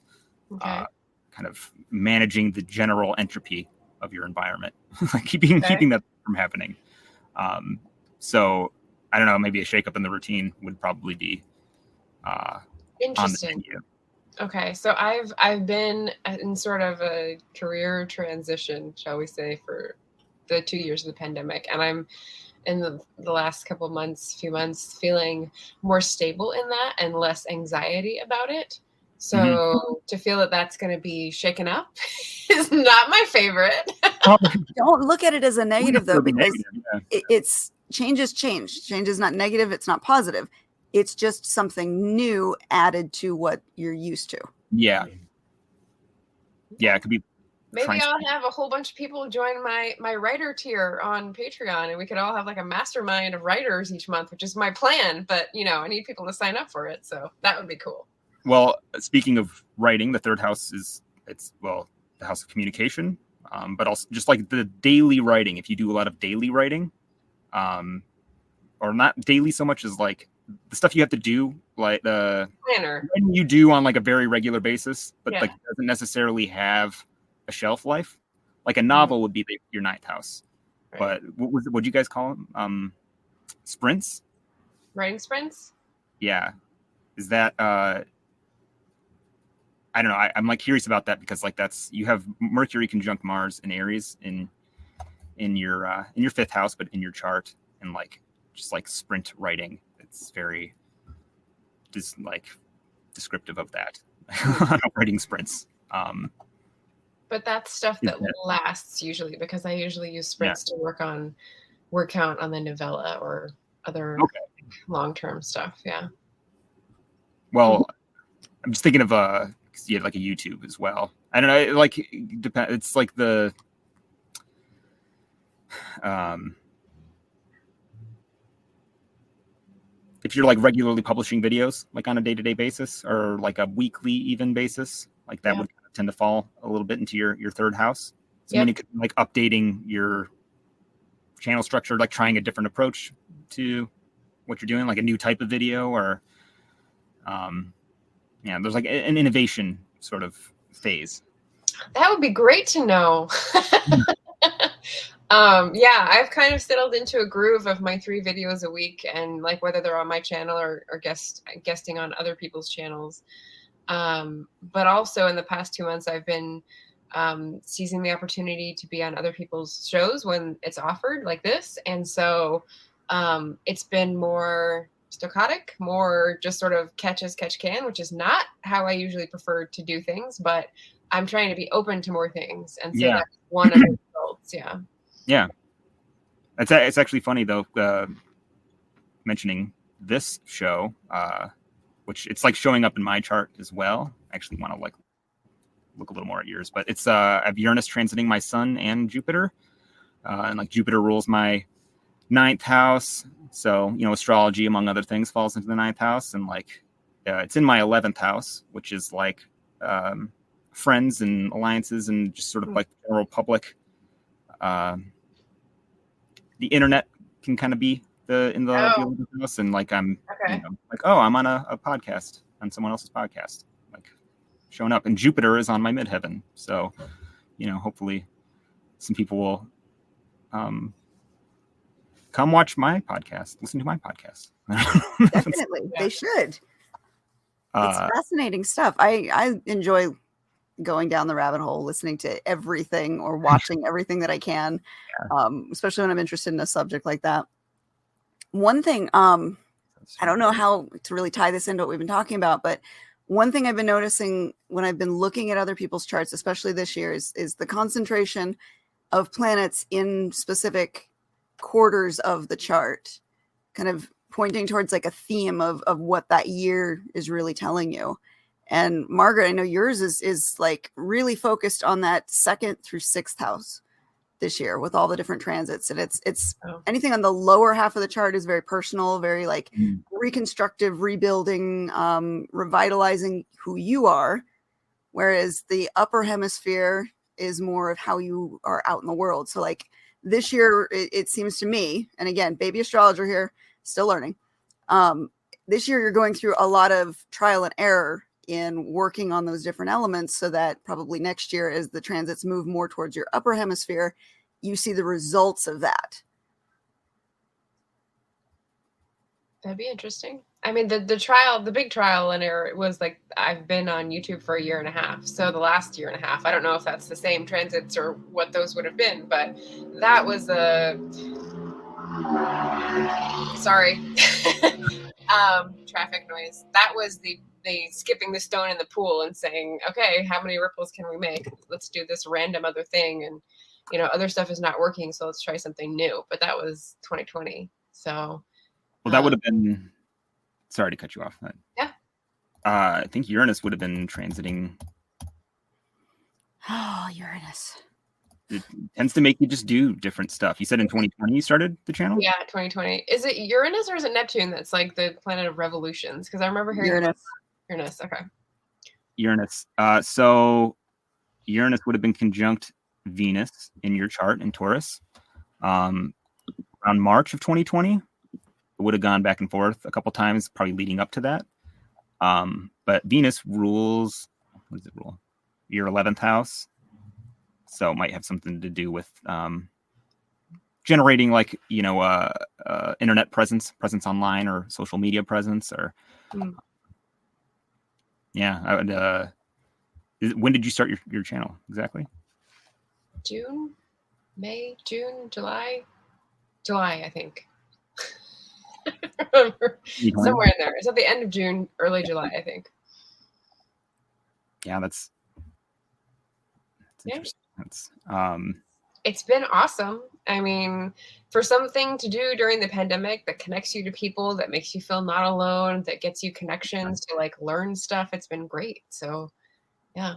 Okay. Kind of managing the general entropy of your environment, like keeping that from happening. So I don't know, maybe a shakeup in the routine would probably be interesting. On the menu. Okay, so I've been in sort of a career transition, shall we say, for the 2 years of the pandemic, and I'm in the last few months feeling more stable in that and less anxiety about it. So to feel that that's going to be shaken up is not my favorite. Don't look at it as a negative though, because it's change is change. Change is not negative. It's not positive. It's just something new added to what you're used to. Yeah. Yeah, it could be. Maybe I'll have a whole bunch of people join my writer tier on Patreon, and we could all have like a mastermind of writers each month, which is my plan. But I need people to sign up for it, so that would be cool. Well, speaking of writing, the third house the house of communication, but also just like the daily writing. If you do a lot of daily writing, or not daily so much as like the stuff you have to do, like the planner you do on like a very regular basis, but like doesn't necessarily have a shelf life. Like a novel would be your ninth house, but what do you guys call them? Sprints? Writing sprints? Yeah. Is that I don't know. I'm like curious about that because like you have Mercury conjunct Mars in Aries in your fifth house, but in your chart, and like just like sprint writing, it's very just like descriptive of that. Writing sprints. But that's stuff that lasts usually because I usually use sprints to work out on the novella or other long-term stuff. Yeah. Well, I'm just thinking of you had like a YouTube as well. I don't know. Like it's like the if you're like regularly publishing videos like on a day-to-day basis or like a weekly even basis, like that would tend to fall a little bit into your third house. So then you could like updating your channel structure, like trying a different approach to what you're doing, like a new type of video or there's like an innovation sort of phase. That would be great to know. I've kind of settled into a groove of my 3 videos a week, and like whether they're on my channel or guesting on other people's channels. But also in the past 2 months, I've been seizing the opportunity to be on other people's shows when it's offered like this. And so it's been more stochastic, more just sort of catch can, which is not how I usually prefer to do things, but I'm trying to be open to more things. And so that's one of the results. Yeah. Yeah. It's actually funny though, mentioning this show, which it's like showing up in my chart as well. I actually want to like look a little more at yours, but it's I have Uranus transiting my sun and Jupiter, and like Jupiter rules my ninth house. So, astrology, among other things, falls into the ninth house. And like, it's in my 11th house, which is like friends and alliances and just sort of like general public. The internet can kind of be in the 11th house. And like, I'm I'm on a podcast, on someone else's podcast, like showing up. And Jupiter is on my midheaven. So, hopefully some people will come watch my podcast, listen to my podcast. Definitely. They should. It's fascinating stuff. I enjoy going down the rabbit hole, listening to everything or watching everything that I can, especially when I'm interested in a subject like that. One thing, I don't know how to really tie this into what we've been talking about, but one thing I've been noticing when I've been looking at other people's charts, especially this year, is the concentration of planets in specific quarters of the chart, kind of pointing towards like a theme of what that year is really telling you. And Margaret, I know yours is like really focused on that 2nd through 6th house this year with all the different transits. And it's anything on the lower half of the chart is very personal, very like reconstructive, rebuilding, revitalizing who you are. Whereas the upper hemisphere is more of how you are out in the world. So like this year, it seems to me, and again, baby astrologer here, still learning. This year, you're going through a lot of trial and error in working on those different elements so that probably next year, as the transits move more towards your upper hemisphere, you see the results of that. That'd be interesting. I mean, the big trial and error was like, I've been on YouTube for 1.5 years. So the last 1.5 years, I don't know if that's the same transits or what those would have been, but that was traffic noise. That was the skipping the stone in the pool and saying, okay, how many ripples can we make? Let's do this random other thing. And, other stuff is not working. So let's try something new. But that was 2020. So. Well, that would have been, sorry to cut you off. Yeah. I think Uranus would have been transiting. Oh, Uranus. It tends to make you just do different stuff. You said in 2020 you started the channel? Yeah, 2020. Is it Uranus or is it Neptune that's like the planet of revolutions? Because I remember hearing Uranus. Okay. Uranus. So Uranus would have been conjunct Venus in your chart in Taurus. Around March of 2020. It would have gone back and forth a couple times, probably leading up to that. But Venus rules, what does it rule? Your 11th house. So it might have something to do with generating like, internet presence online or social media presence or. Yeah. I would, when did you start your channel exactly? June, July, I think. Somewhere in there. It's at the end of June, early July, I think. Yeah, that's interesting. That's it's been awesome. I mean, for something to do during the pandemic that connects you to people, that makes you feel not alone, that gets you connections to like learn stuff, it's been great. So yeah.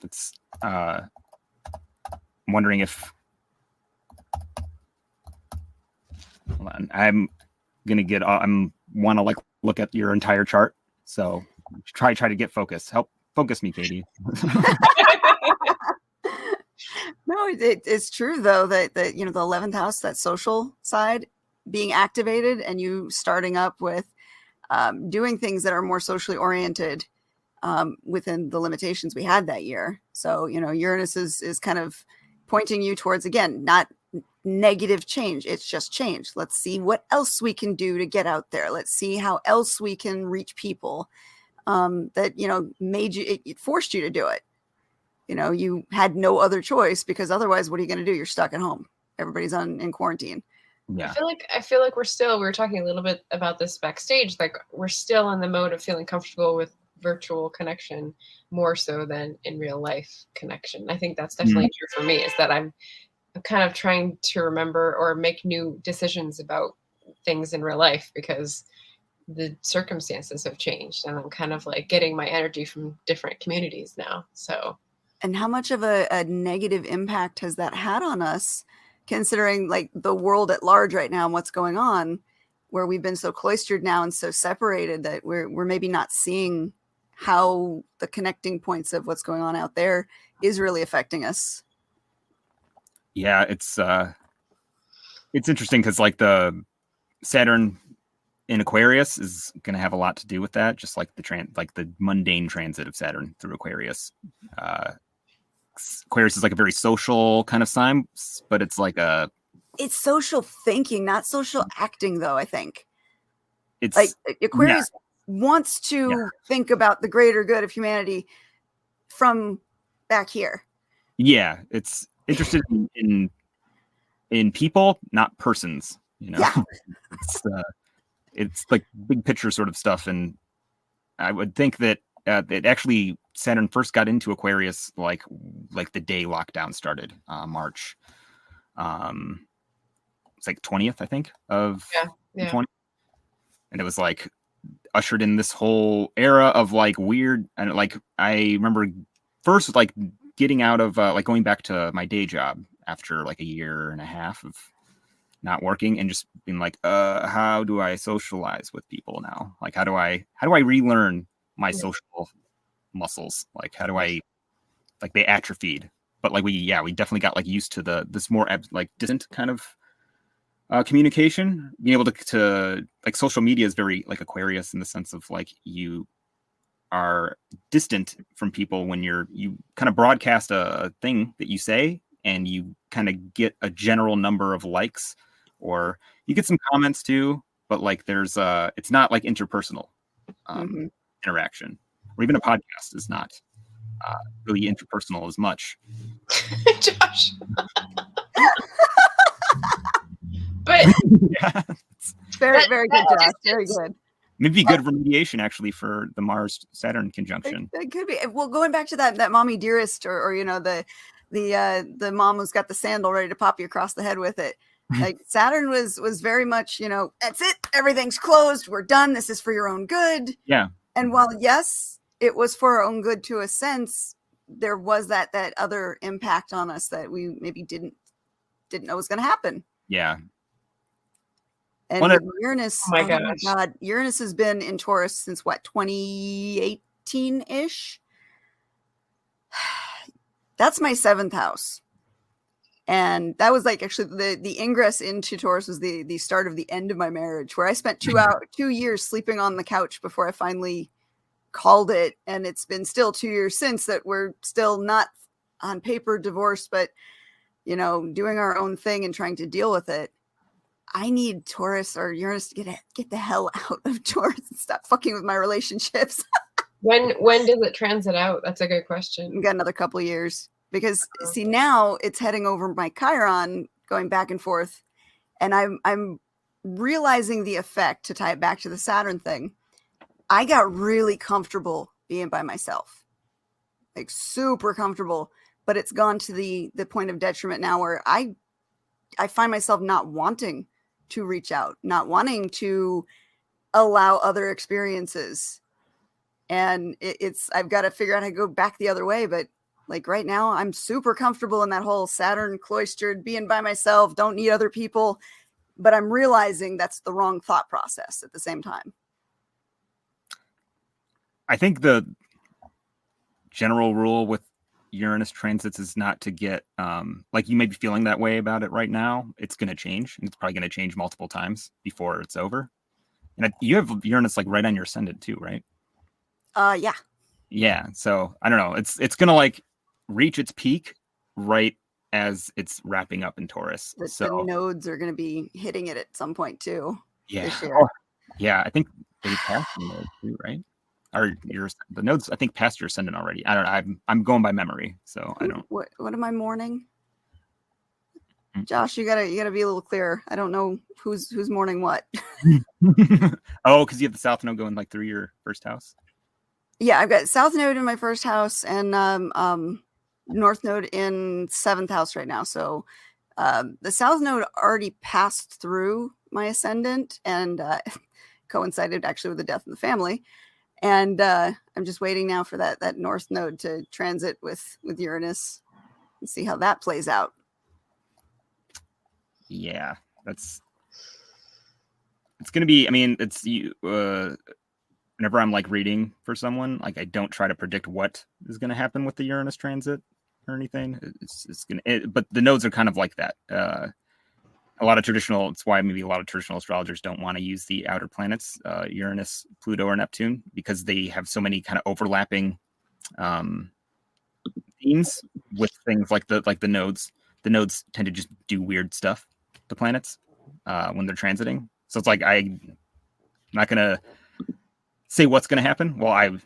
That's I'm wondering if I'm want to like look at your entire chart. So try to get focused. Help focus me, Katie. No, it's true though that the 11th house, that social side being activated, and you starting up with doing things that are more socially oriented within the limitations we had that year. So Uranus is kind of pointing you towards, again, not negative change. It's just change. Let's see what else we can do to get out there. Let's see how else we can reach people that, made you, it forced you to do it. You had no other choice, because otherwise, what are you going to do? You're stuck at home. Everybody's in quarantine. Yeah. I feel like we were talking a little bit about this backstage. Like we're still in the mode of feeling comfortable with virtual connection more so than in real life connection. I think that's definitely true for me, is that I'm kind of trying to remember or make new decisions about things in real life because the circumstances have changed, and I'm kind of like getting my energy from different communities now. So. And how much of a negative impact has that had on us, considering like the world at large right now and what's going on, where we've been so cloistered now and so separated that we're maybe not seeing how the connecting points of what's going on out there is really affecting us. Yeah, it's interesting because like the Saturn in Aquarius is going to have a lot to do with that, just like the mundane transit of Saturn through Aquarius. Aquarius is like a very social kind of sign, but it's like it's social thinking, not social acting, though. I think it's like Aquarius wants to think about the greater good of humanity from back here. Yeah, it's interested in people, not persons. You know, it's like big picture sort of stuff, and I would think that it actually Saturn first got into Aquarius like the day lockdown started, March. It's like 20th, I think, of 20, and it was like ushered in this whole era of like weird, and like I remember first like getting out of like going back to my day job after like a year and a half of not working and just being like, how do I socialize with people now? Like, how do I relearn my social muscles? Like, how do I, like, they atrophied, but like we definitely got like used to this more like distant kind of communication, being able to like social media is very like Aquarius in the sense of like you are distant from people when you kind of broadcast a thing that you say and you kind of get a general number of likes, or you get some comments too, but like there's it's not like interpersonal interaction, or even a podcast is not really interpersonal as much. Josh. But yeah. Very good, Josh. Very good. Maybe good remediation actually for the Mars Saturn conjunction. It could be. Well, going back to that mommy dearest, or you know the mom who's got the sandal ready to pop you across the head with it. Like Saturn was very much, you know, that's it. Everything's closed. We're done. This is for your own good. Yeah. And while yes, it was for our own good to a sense, there was that other impact on us that we maybe didn't know was going to happen. Yeah. And with Uranus, oh my God, Uranus has been in Taurus since what, 2018-ish? That's my 7th house. And that was like actually the ingress into Taurus was the start of the end of my marriage, where I spent 2 years sleeping on the couch before I finally called it. And it's been still 2 years since that we're still not on paper divorced, but, you know, doing our own thing and trying to deal with it. I need Taurus or Uranus to get the hell out of Taurus and stop fucking with my relationships. When does it transit out? That's a good question. We've got another couple of years, because see, now it's heading over my Chiron, going back and forth, and I'm realizing the effect. To tie it back to the Saturn thing, I got really comfortable being by myself, like super comfortable, but it's gone to the point of detriment now where I find myself not wanting to reach out, not wanting to allow other experiences. And I've got to figure out how to go back the other way. But like right now, I'm super comfortable in that whole Saturn cloistered, being by myself, don't need other people. But I'm realizing that's the wrong thought process at the same time. I think the general rule with Uranus transits is not to get like you may be feeling that way about it right now. It's going to change, and it's probably going to change multiple times before it's over. And you have Uranus like right on your ascendant too, right? Yeah. So I don't know. It's going to like reach its peak right as it's wrapping up in Taurus. The nodes are going to be hitting it at some point too. Yeah. This year. Yeah. I think they passed the node too, right? Or the nodes, I think, past your ascendant already. I don't know. I'm going by memory, so I don't. What am I mourning? Josh, you gotta be a little clearer. I don't know who's mourning what. Oh, because you have the South Node going like through your first house. Yeah, I've got South Node in my first house and North Node in 7th house right now. So the South Node already passed through my ascendant and coincided actually with the death in the family. And I'm just waiting now for that North Node to transit with Uranus and see how that plays out. Yeah, it's gonna be. I mean, it's you. Whenever I'm like reading for someone, like I don't try to predict what is gonna happen with the Uranus transit or anything. It's gonna. But the nodes are kind of like that. A lot of traditional. It's why maybe a lot of traditional astrologers don't want to use the outer planets, Uranus, Pluto, or Neptune, because they have so many kind of overlapping themes with things like the nodes. The nodes tend to just do weird stuff to planets when they're transiting. So it's like I'm not gonna say what's gonna happen. Well,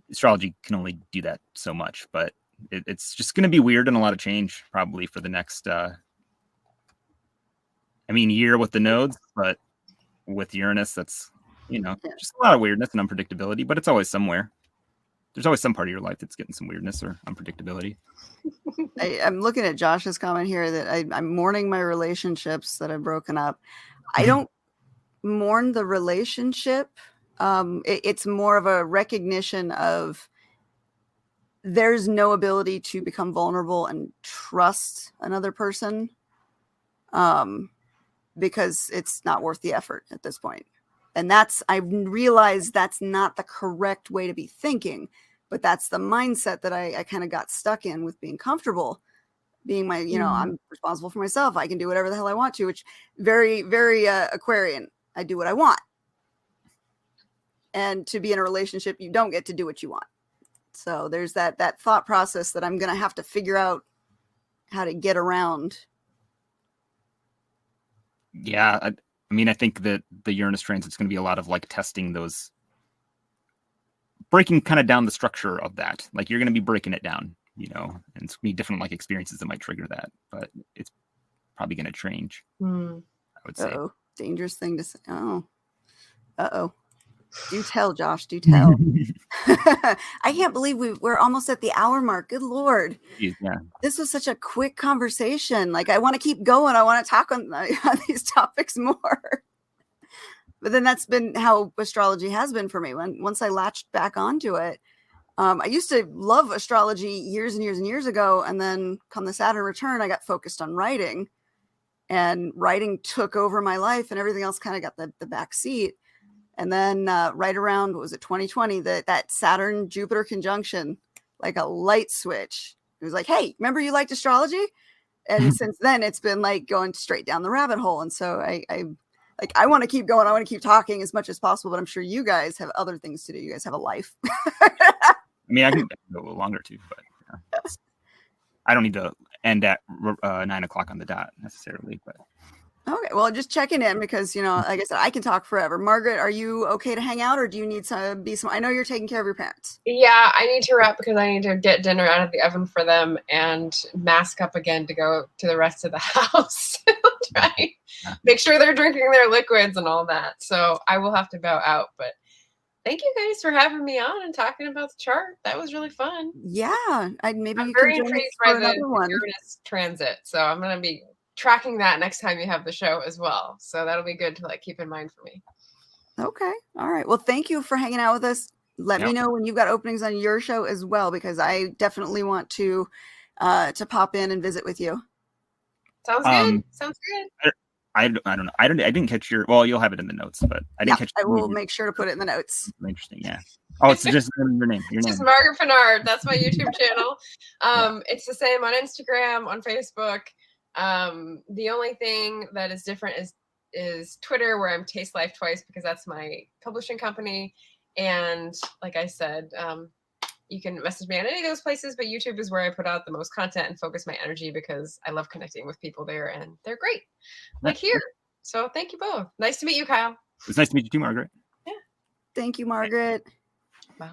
astrology can only do that so much, but it's just gonna be weird and a lot of change probably for the next year with the nodes, but with Uranus, that's just a lot of weirdness and unpredictability, but it's always somewhere. There's always some part of your life that's getting some weirdness or unpredictability. I'm looking at Josh's comment here that I'm mourning my relationships that I've broken up. I don't mourn the relationship. It's more of a recognition of there's no ability to become vulnerable and trust another person because it's not worth the effort at this point. And I realized that's not the correct way to be thinking, but that's the mindset that I kind of got stuck in with being comfortable, being my, I'm responsible for myself. I can do whatever the hell I want to, which very, very Aquarian. I do what I want. And to be in a relationship, you don't get to do what you want. So there's that thought process that I'm going to have to figure out how to get around. Yeah. I think that the Uranus transit's going to be a lot of like testing those, breaking kind of down the structure of that. Like you're going to be breaking it down, and it's going to be different like experiences that might trigger that, but it's probably going to change. I would say. Uh-oh. Dangerous thing to say. Oh. Uh-oh. Do tell, Josh. Do tell. I can't believe we're almost at the hour mark. Good Lord. Yeah. This was such a quick conversation. Like, I want to keep going. I want to talk on these topics more. But then that's been how astrology has been for me. Once I latched back onto it, I used to love astrology years and years and years ago. And then come the Saturn return, I got focused on writing. And writing took over my life and everything else kind of got the back seat. And then right around, what was it, 2020, that Saturn-Jupiter conjunction, like a light switch. It was like, hey, remember you liked astrology? And since then, it's been like going straight down the rabbit hole. And so I want to keep going. I want to keep talking as much as possible. But I'm sure you guys have other things to do. You guys have a life. I can go a little longer too, but I don't need to end at 9 o'clock on the dot necessarily. But okay, well, just checking in because, like I said, I can talk forever. Margaret, are you okay to hang out or do you need to be I know you're taking care of your parents. Yeah, I need to wrap because I need to get dinner out of the oven for them and mask up again to go to the rest of the house. Try make sure they're drinking their liquids and all that. So I will have to bow out, but thank you guys for having me on and talking about the chart. That was really fun. Yeah, maybe I'm you very can join us intrigued for by another the one. Uranus transit. So I'm going to be tracking that next time you have the show as well. So that'll be good to keep in mind for me. Okay. All right. Well, thank you for hanging out with us. Let me know when you've got openings on your show as well, because I definitely want to pop in and visit with you. Sounds good. Sounds good. I don't know. I didn't catch your. Well, you'll have it in the notes, but I didn't catch. I will make sure to put it in the notes. Interesting. Yeah. Oh, it's just your name. Your name. Just Margaret Pinard. That's my YouTube channel. It's the same on Instagram, on Facebook. The only thing that is different is Twitter, where I'm Taste Life Twice, because that's my publishing company. And like I said, you can message me on any of those places, but YouTube is where I put out the most content and focus my energy because I love connecting with people there and they're great. Like here. So thank you both. Nice to meet you, Kyle. It's nice to meet you too, Margaret. Yeah. Thank you, Margaret. Bye.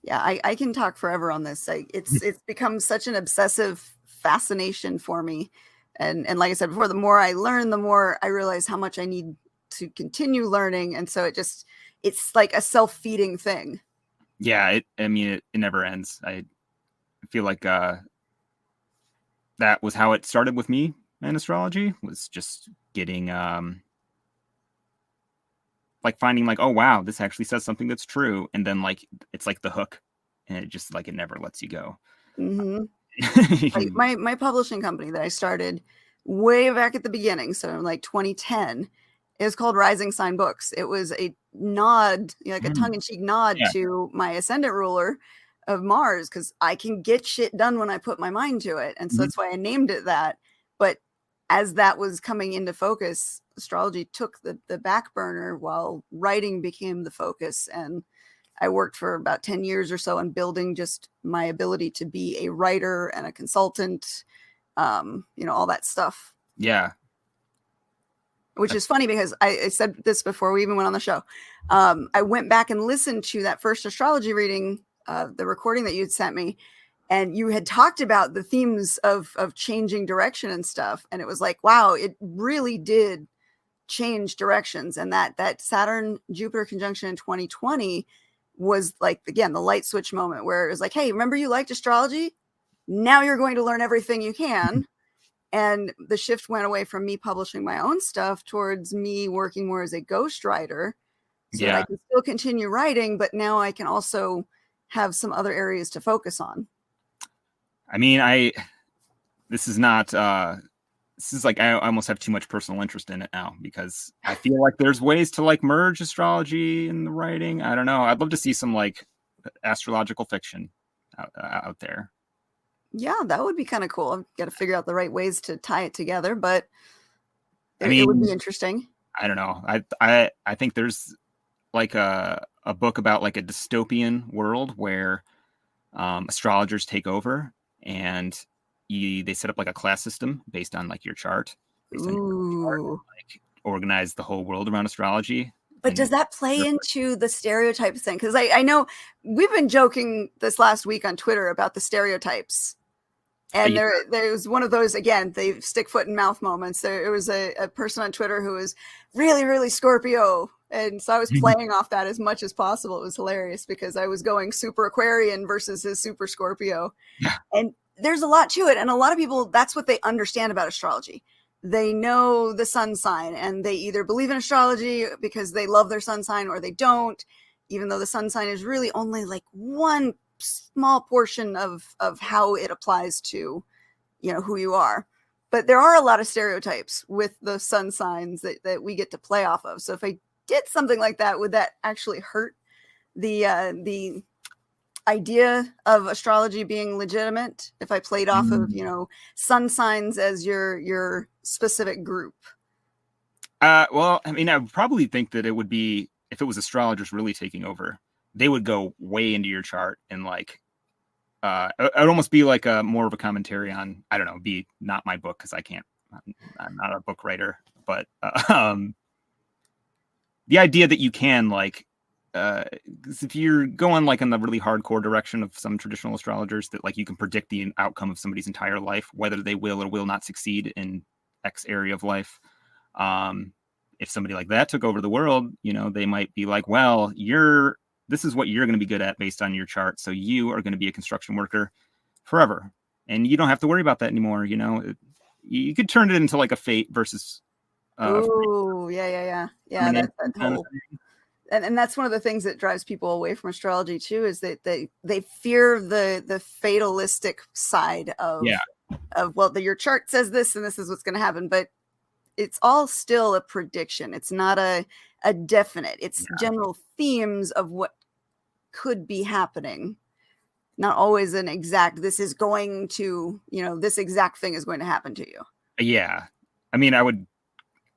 Yeah, I can talk forever on this. It's become such an obsessive fascination for me. And like I said before, the more I learn, the more I realize how much I need to continue learning. And so it's like a self-feeding thing. Yeah, it never ends. I feel like that was how it started with me in astrology, was just getting finding oh wow, this actually says something that's true, and then it's like the hook, and it just it never lets you go. Mm-hmm. Like my publishing company that I started way back at the beginning, so like 2010, is called Rising Sign Books. It was a nod, like a tongue-in-cheek nod to my ascendant ruler of Mars, because I can get shit done when I put my mind to it. And so that's why I named it that. But as that was coming into focus, astrology took the back burner while writing became the focus. And I worked for about 10 years or so on building just my ability to be a writer and a consultant, all that stuff. Yeah. Which is funny because I said this before we even went on the show. I went back and listened to that first astrology reading, the recording that you'd sent me, and you had talked about the themes of changing direction and stuff. And it was like, wow, it really did change directions. And that Saturn Jupiter conjunction in 2020 was like, again, the light switch moment where it was like, hey, remember you liked astrology? Now you're going to learn everything you can. And the shift went away from me publishing my own stuff towards me working more as a ghostwriter, so that I can still continue writing, but now I can also have some other areas to focus on. I mean, this is like, I almost have too much personal interest in it now, because I feel like there's ways to like merge astrology and the writing. I don't know. I'd love to see some like astrological fiction out there. Yeah, that would be kind of cool. I've got to figure out the right ways to tie it together, but it would be interesting. I don't know. I think there's like a book about like a dystopian world where astrologers take over, and they set up like a class system based on like your chart. Like organize the whole world around astrology. But does that play into the stereotype thing? Because I know we've been joking this last week on Twitter about the stereotypes. And there was one of those, again, the stick foot in mouth moments. There was a person on Twitter who was really, really Scorpio. And so I was playing off that as much as possible. It was hilarious because I was going super Aquarian versus his super Scorpio. Yeah. And there's a lot to it. And a lot of people, that's what they understand about astrology. They know the sun sign, and they either believe in astrology because they love their sun sign, or they don't, even though the sun sign is really only like one small portion of how it applies to, who you are. But there are a lot of stereotypes with the sun signs that we get to play off of. So if I did something like that, would that actually hurt the idea of astrology being legitimate if I played off of, sun signs as your specific group? Well, I mean, I would probably think that it would be, if it was astrologers really taking over, they would go way into your chart and like, it would almost be like more of a commentary on, I don't know, be not my book, because I'm not a book writer, but the idea that you can like, if you're going like in the really hardcore direction of some traditional astrologers, that like you can predict the outcome of somebody's entire life, whether they will or will not succeed in X area of life. If somebody like that took over the world, they might be like, well, this is what you're going to be good at based on your chart. So you are going to be a construction worker forever, and you don't have to worry about that anymore. You could turn it into like a fate versus. Oh, yeah. That whole. And that's one of the things that drives people away from astrology too, is that they fear the fatalistic side of well, your chart says this and this is what's going to happen, but it's all still a prediction. It's not a definite. It's general themes of what could be happening. Not always an exact, this is going to, this exact thing is going to happen to you. Yeah. I mean,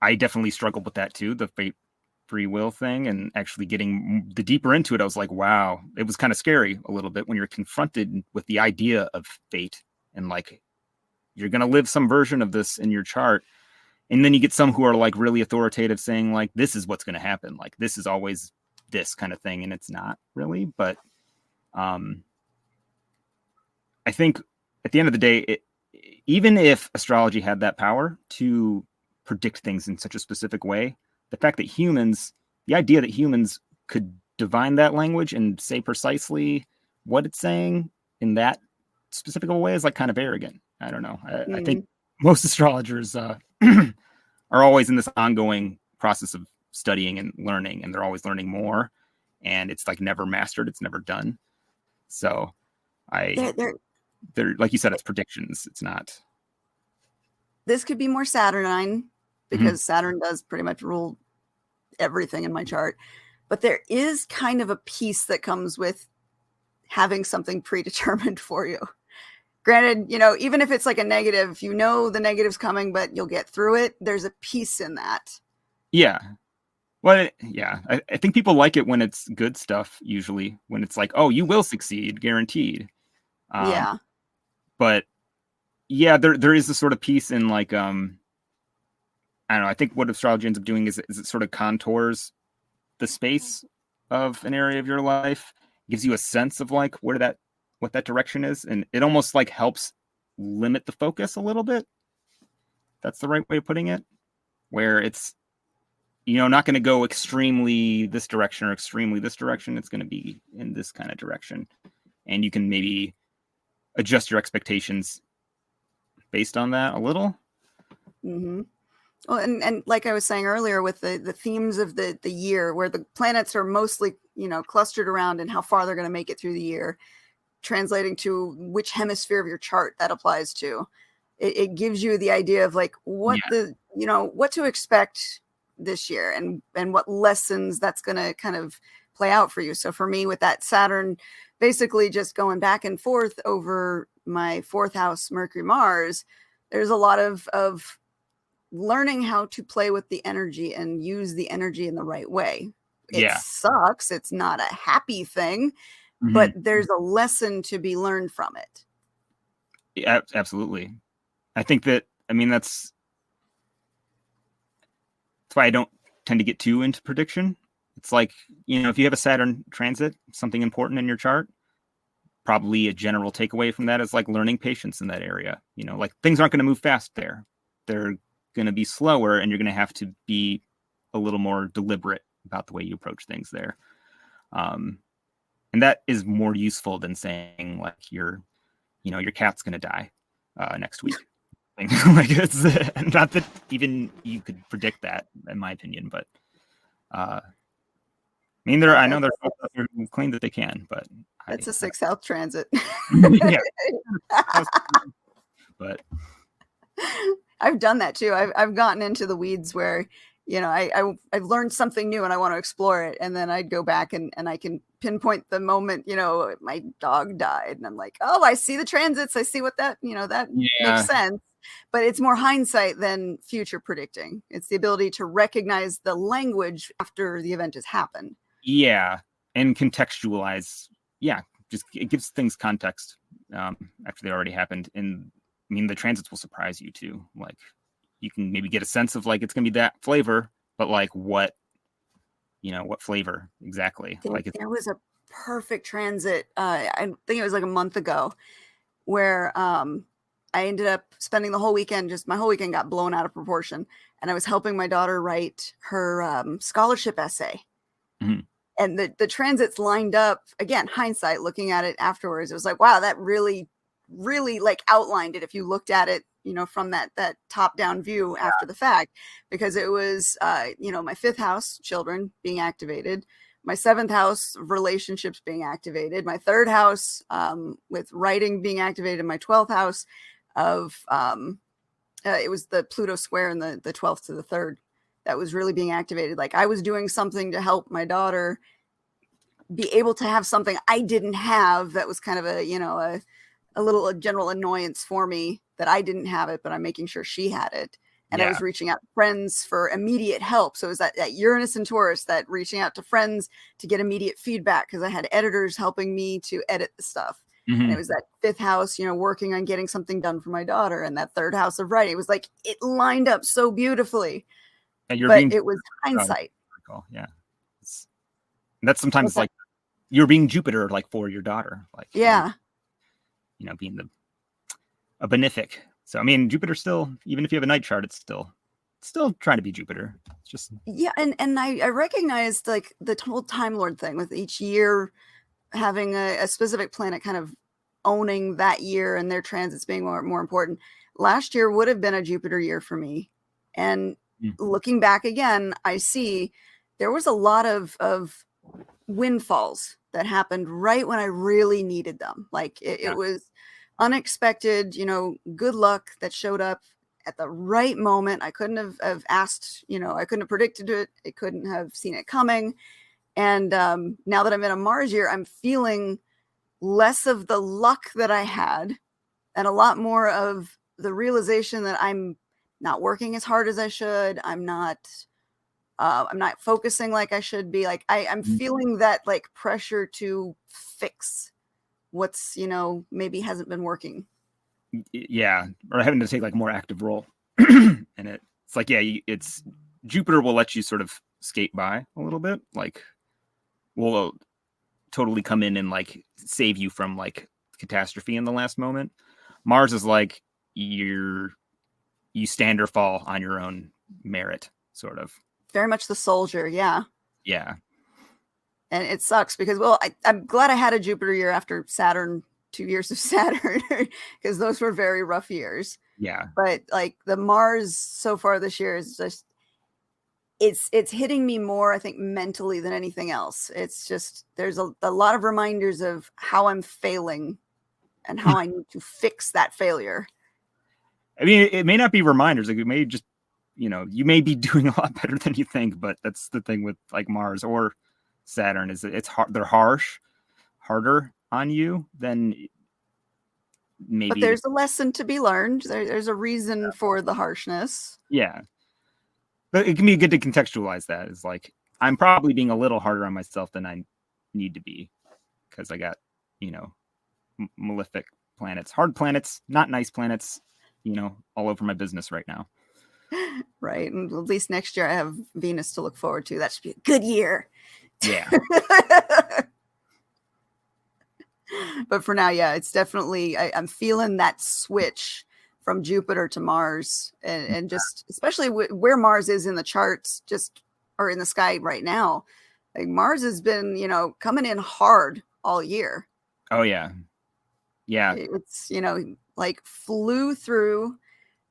I definitely struggled with that too, the fate free will thing, and actually getting the deeper into it, I was like, wow, it was kind of scary a little bit when you're confronted with the idea of fate, and like, you're going to live some version of this in your chart. And then you get some who are like really authoritative saying like, this is what's going to happen. Like, this is always this kind of thing. And it's not really, but I think at the end of the day, even if astrology had that power to predict things in such a specific way, the fact that the idea that humans could divine that language and say precisely what it's saying in that specific way is like kind of arrogant. I don't know. I think most astrologers are always in this ongoing process of studying and learning, and they're always learning more, and it's like never mastered. It's never done. So they're, like you said, it's predictions. It's not. This could be more Saturnine because Saturn does pretty much rule everything in my chart. But there is kind of a peace that comes with having something predetermined for you. Granted, even if it's like a negative, the negative's coming, but you'll get through it. There's a peace in that. Yeah. Well, yeah. I think people like it when it's good stuff, usually, when it's like, oh, you will succeed, guaranteed. Yeah. But yeah, there is this sort of peace in like, I don't know. I think what astrology ends up doing is it sort of contours the space of an area of your life, gives you a sense of like what that direction is, and it almost like helps limit the focus a little bit. That's the right way of putting it, where it's not going to go extremely this direction or extremely this direction. It's going to be in this kind of direction, and you can maybe adjust your expectations based on that a little. Mm-hmm. Well, and like I was saying earlier, with the themes of the year, where the planets are mostly, clustered around and how far they're going to make it through the year, translating to which hemisphere of your chart that applies to, it gives you the idea of like what what to expect this year and what lessons that's going to kind of play out for you. So for me, with that Saturn basically just going back and forth over my 4th house, Mercury, Mars, there's a lot of learning how to play with the energy and use the energy in the right way. It sucks. It's not a happy thing, but there's a lesson to be learned from it. Yeah, absolutely. I think that's why I don't tend to get too into prediction. It's like, if you have a Saturn transit, something important in your chart, probably a general takeaway from that is like learning patience in that area. Like things aren't going to move fast there. They're going to be slower, and you're going to have to be a little more deliberate about the way you approach things there. And that is more useful than saying like your cat's going to die next week. Like it's not that even you could predict that, in my opinion, but I know there's folks out there who claim that they can, but it's a 6th house transit. Yeah. But I've done that too. I've gotten into the weeds where, I've learned something new and I want to explore it. And then I'd go back and I can pinpoint the moment, my dog died. And I'm like, oh, I see the transits. I see what that makes sense. But it's more hindsight than future predicting. It's the ability to recognize the language after the event has happened. Yeah. And contextualize. Yeah. Just it gives things context after they already happened. And the transits will surprise you too. Like you can maybe get a sense of like it's gonna be that flavor, but like what flavor exactly? There was a perfect transit. I think it was like a month ago, where I ended up spending the whole weekend. My whole weekend got blown out of proportion, and I was helping my daughter write her scholarship essay. Mm-hmm. And the transits lined up again. Hindsight, looking at it afterwards, it was like, wow, that really like outlined it if you looked at it from that top down view after the fact, because it was my 5th house, children, being activated, my 7th house, relationships, being activated, my 3rd house with writing being activated, my 12th house of it was the Pluto square in the 12th to the 3rd that was really being activated. Like I was doing something to help my daughter be able to have something I didn't have, that was kind of a general annoyance for me, that I didn't have it, but I'm making sure she had it. And I was reaching out to friends for immediate help. So it was that Uranus and Taurus, that reaching out to friends to get immediate feedback, because I had editors helping me to edit the stuff. Mm-hmm. And it was that 5th house, working on getting something done for my daughter, and that 3rd house of writing. It was like, it lined up so beautifully. But it was hindsight. Yeah. That's sometimes like you're being Jupiter, like for your daughter. Like, being a benefic. So Jupiter still, even if you have a night chart, it's still trying to be Jupiter. It's just and I recognized like the whole Time Lord thing, with each year having a specific planet kind of owning that year and their transits being more important. Last year would have been a Jupiter year for me, and looking back again, I see there was a lot of windfalls that happened right when I really needed them. Like it was unexpected, good luck that showed up at the right moment. I couldn't have asked, I couldn't have predicted it. I couldn't have seen it coming. And now that I'm in a Mars year, I'm feeling less of the luck that I had and a lot more of the realization that I'm not working as hard as I should. I'm not focusing like I should be. Like I'm feeling that like pressure to fix what's, maybe hasn't been working. Yeah. Or having to take like more active role in it. It's like, yeah, it's Jupiter will let you sort of skate by a little bit. Like will totally come in and like save you from like catastrophe in the last moment. Mars is like you stand or fall on your own merit, sort of. Very much the soldier, yeah. Yeah. And it sucks because, well, I'm glad I had a Jupiter year after Saturn, 2 years of Saturn, because those were very rough years. Yeah. But like the Mars so far this year is just, it's hitting me more, I think, mentally than anything else. It's just, there's a lot of reminders of how I'm failing and how I need to fix that failure. I mean, it may not be reminders. Like it may just, you may be doing a lot better than you think, but that's the thing with like Mars or Saturn is that it's hard. They're harder on you than maybe. But there's a lesson to be learned. There's a reason for the harshness. Yeah. But it can be good to contextualize that. It's like, I'm probably being a little harder on myself than I need to be because I got, malefic planets, hard planets, not nice planets, all over my business right now. Right. And at least next year I have Venus to look forward to. That should be a good year. Yeah. But for now, yeah, it's definitely, I'm feeling that switch from Jupiter to Mars and just, especially where Mars is in the charts, or in the sky right now. Like Mars has been, coming in hard all year. Oh, yeah. Yeah. It's, like flew through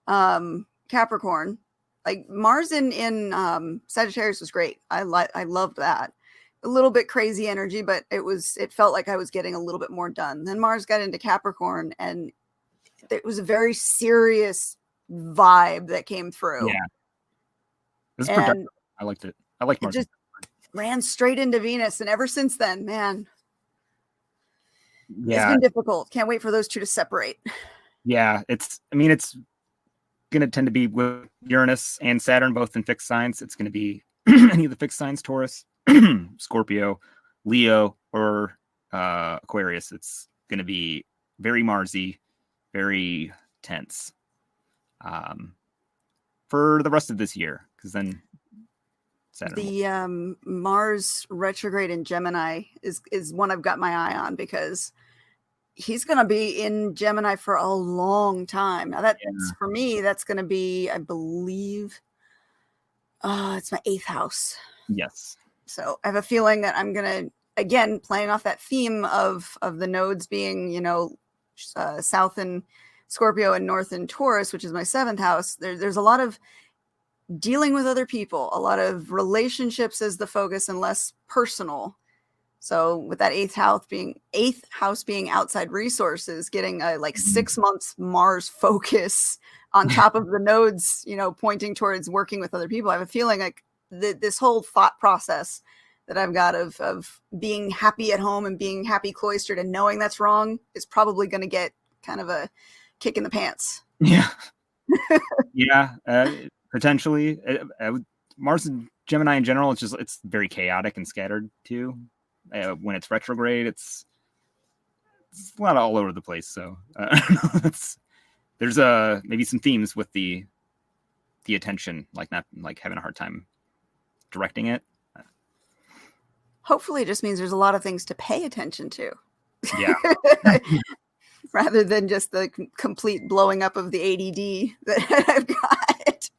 Capricorn. Like Mars in Sagittarius was great. I loved that. A little bit crazy energy, but it felt like I was getting a little bit more done. Then Mars got into Capricorn and it was a very serious vibe that came through. Yeah. It was productive. I liked it. I liked Mars. It just ran straight into Venus. And ever since then, man, yeah, it's been difficult. Can't wait for those two to separate. Yeah. It's going to tend to be with Uranus and Saturn, both in fixed signs. It's going to be any of the fixed signs, Taurus, Scorpio, Leo, or Aquarius. It's going to be very Marsy, very tense for the rest of this year, because then Saturn. The Mars retrograde in Gemini is one I've got my eye on because he's going to be in Gemini for a long time. Now for me, that's going to be, I believe, it's my 8th house. Yes. So I have a feeling that I'm going to, again, playing off that theme of the nodes being, south in Scorpio and north in Taurus, which is my 7th house. There's a lot of dealing with other people, a lot of relationships as the focus and less personal. So with that 8th house being outside resources, getting a 6 months Mars focus on top of the nodes, pointing towards working with other people. I have a feeling like this whole thought process that I've got of being happy at home and being happy cloistered and knowing that's wrong is probably going to get kind of a kick in the pants. Yeah. Yeah. Potentially. Mars and Gemini in general, it's very chaotic and scattered too. When it's retrograde, it's a lot all over the place. So there's maybe some themes with the attention, like not like having a hard time directing it. Hopefully it just means there's a lot of things to pay attention to. Yeah. Rather than just the complete blowing up of the ADD that I've got.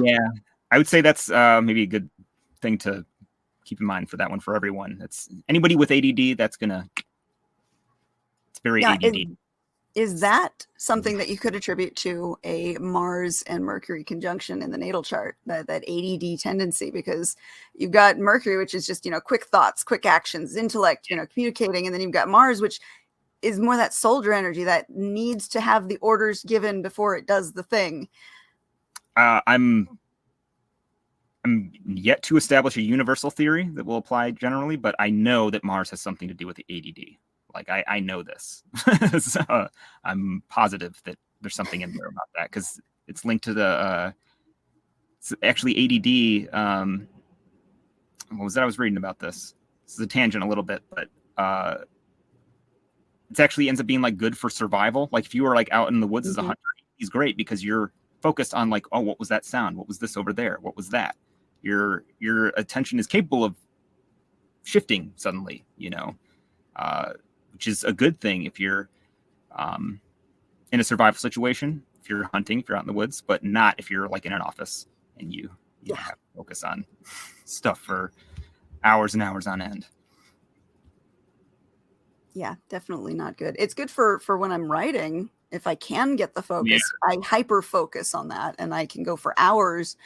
Yeah. I would say that's maybe a good thing to keep in mind for that one for everyone. It's anybody with ADD it's very ADD. Is that something that you could attribute to a Mars and Mercury conjunction in the natal chart, that ADD tendency? Because you've got Mercury, which is just, quick thoughts, quick actions, intellect, communicating. And then you've got Mars, which is more that soldier energy that needs to have the orders given before it does the thing. I'm yet to establish a universal theory that will apply generally, but I know that Mars has something to do with the ADD. Like I know this. So, I'm positive that there's something in there about that because it's linked to the it's actually ADD. What was that? I was reading about this. This is a tangent a little bit, but it actually ends up being like good for survival. Like if you were like out in the woods as a hunter, he's great because you're focused on like, oh, what was that sound? What was this over there? What was that? Your attention is capable of shifting suddenly, which is a good thing if you're in a survival situation, if you're hunting, if you're out in the woods, but not if you're like in an office and you have to focus on stuff for hours and hours on end. Yeah, definitely not good. It's good for when I'm writing. If I can get the focus, I hyper focus on that and I can go for hours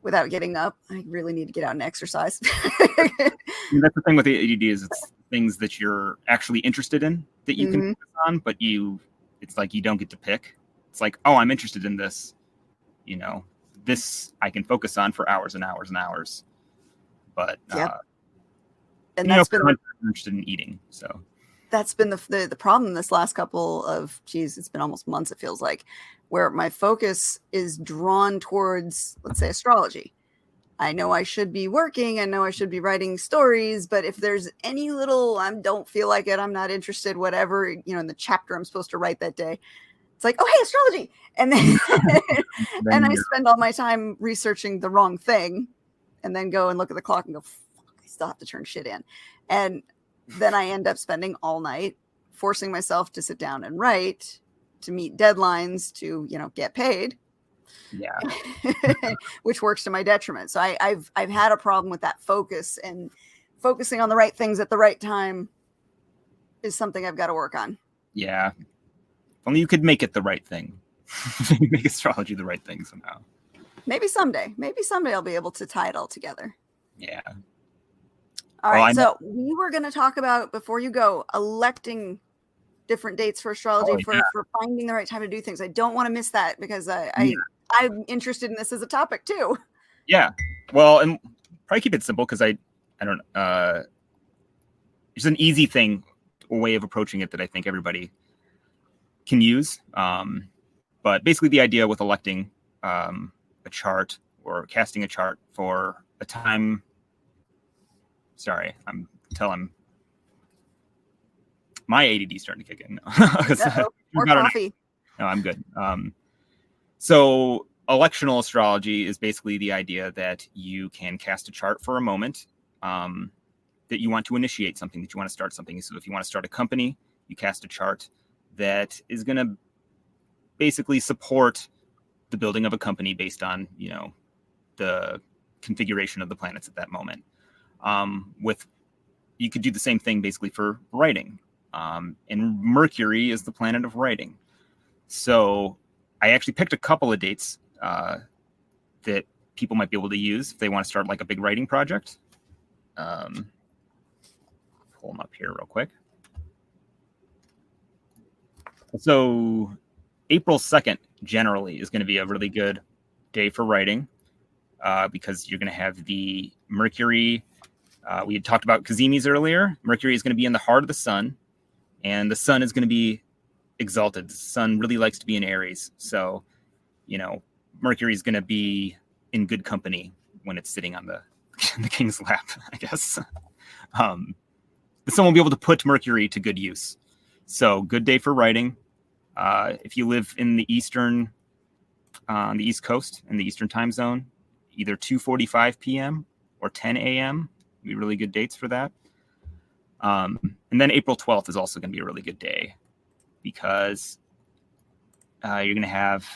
without getting up. I really need to get out and exercise. That's the thing with the ADD is it's things that you're actually interested in that you can focus on, but it's like you don't get to pick. It's like, oh, I'm interested in this, this I can focus on for hours and hours and hours. But and that's been I'm interested in eating, so that's been the problem this last couple of it's been almost months, it feels like, where my focus is drawn towards, let's say, astrology. I know I should be working, I know I should be writing stories, but if there's any little I don't feel like it, I'm not interested, whatever, in the chapter I'm supposed to write that day, it's like, oh, hey, astrology. And then and I spend all my time researching the wrong thing and then go and look at the clock and go, fuck, I still have to turn shit in. And then I end up spending all night forcing myself to sit down and write, to meet deadlines, to, get paid. Yeah. Which works to my detriment. So I've had a problem with that focus, and focusing on the right things at the right time is something I've got to work on. Yeah. If only you could make it the right thing. Make astrology the right thing somehow. Maybe someday I'll be able to tie it all together. Yeah. All right. So we were going to talk about, before you go, electing different dates for astrology, for finding the right time to do things. I don't want to miss that because I'm interested in this as a topic too. Yeah. Well, and probably keep it simple because I don't, it's an easy thing, a way of approaching it that I think everybody can use. But basically the idea with electing a chart or casting a chart for a time. Sorry, my ADD starting to kick in. More coffee. No, I'm good. So electional astrology is basically the idea that you can cast a chart for a moment, that you want to initiate something, that you want to start something. So if you want to start a company, you cast a chart that is going to basically support the building of a company based on, the configuration of the planets at that moment. You could do the same thing basically for writing. And Mercury is the planet of writing. So I actually picked a couple of dates that people might be able to use if they want to start like a big writing project. Pull them up here real quick. So April 2nd generally is going to be a really good day for writing because you're going to have the Mercury. We had talked about Cazimis earlier. Mercury is going to be in the heart of the sun, and the sun is going to be exalted. The sun really likes to be in Aries. So, Mercury is going to be in good company when it's sitting on the king's lap, I guess. The sun will be able to put Mercury to good use. So good day for writing. If you live in the on the East Coast, in the Eastern time zone, either 2:45 p.m. or 10 a.m. be really good dates for that. And then April 12th is also going to be a really good day because you're going to have,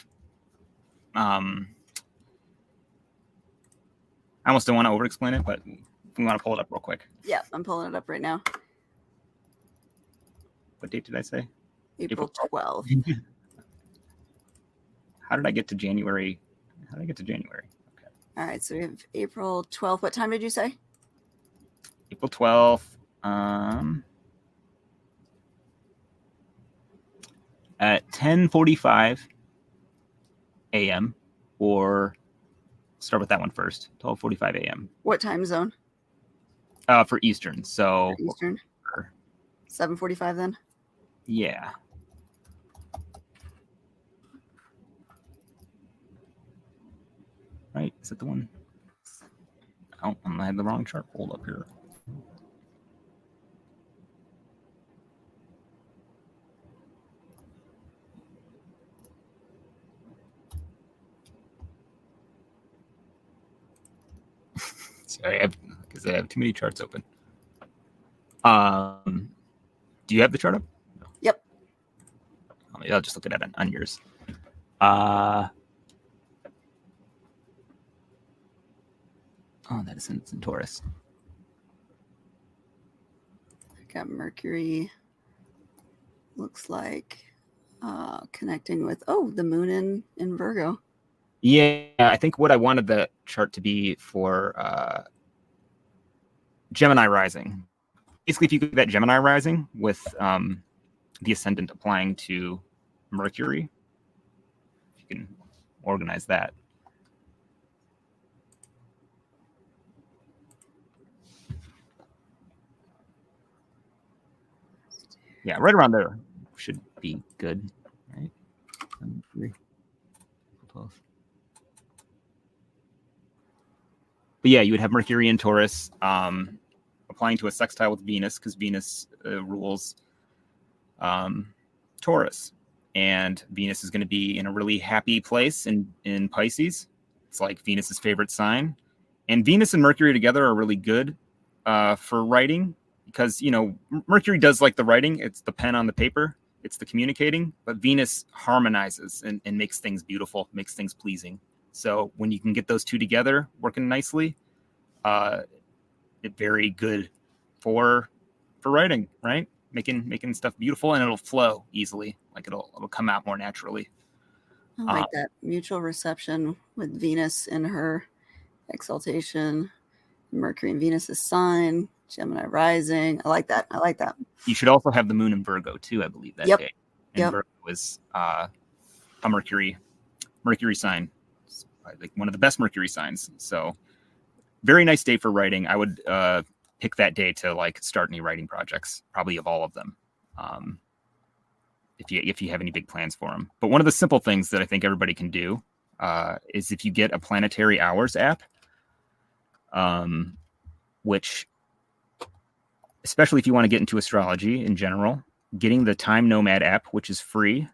I almost don't want to over-explain it, but we want to pull it up real quick. Yeah, I'm pulling it up right now. What date did I say? April 12th. How did I get to January? Okay. All right, so we have April 12th. What time did you say? April 12th. at 10:45 a.m. or start with that one first. 12:45 a.m. What time zone? For Eastern. So Eastern. 7:45 then. yeah. Right? Is it the one? Oh, I had the wrong chart pulled up here. Sorry, because I have too many charts open. Do you have the chart up? No. Yep. I'll just look at it on yours. Oh, that is in Taurus. I got Mercury. Looks like connecting with the moon in Virgo. Yeah, I think what I wanted the chart to be for Gemini rising. Basically, if you get that Gemini rising with the ascendant applying to Mercury, you can organize that. Yeah, right around there should be good, right? 3, 12. But yeah, you would have Mercury in Taurus applying to a sextile with Venus, because Venus rules Taurus. And Venus is going to be in a really happy place in Pisces. It's like Venus's favorite sign. And Venus and Mercury together are really good for writing, because, you know, Mercury does like the writing. It's the pen on the paper. It's the communicating. But Venus harmonizes and makes things beautiful, makes things pleasing. So when you can get those two together working nicely, it's very good for writing, right? Making stuff beautiful, and it'll flow easily. Like it'll come out more naturally. I like that mutual reception with Venus in her exaltation, Mercury and Venus's sign, Gemini rising. I like that. You should also have the moon in Virgo too, I believe, that day. And Virgo is a Mercury sign. It's like one of the best Mercury signs. So very nice day for writing. I would pick that day to like start any writing projects, probably of all of them, if you have any big plans for them. But one of the simple things that I think everybody can do is if you get a planetary hours app, which, especially if you want to get into astrology in general, getting the Time Nomad app, which is free,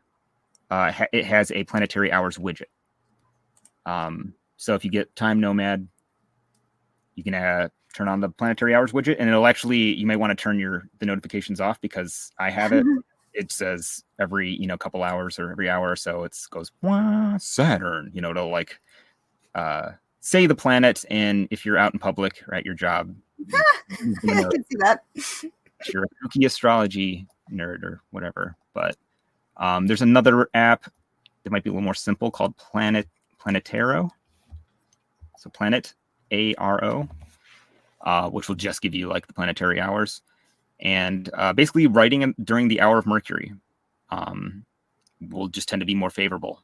it has a planetary hours widget. So if you get Time Nomad, you can turn on the planetary hours widget, and it'll actually, you may want to turn the notifications off, because I have it. It says every, couple hours or every hour or so, it goes, Saturn, it'll like say the planet. And if you're out in public or at your job, I can see that. If you're a kooky astrology nerd or whatever. But there's another app that might be a little more simple called Planetaro. So Planet ARO, which will just give you like the planetary hours, and basically writing during the hour of Mercury will just tend to be more favorable.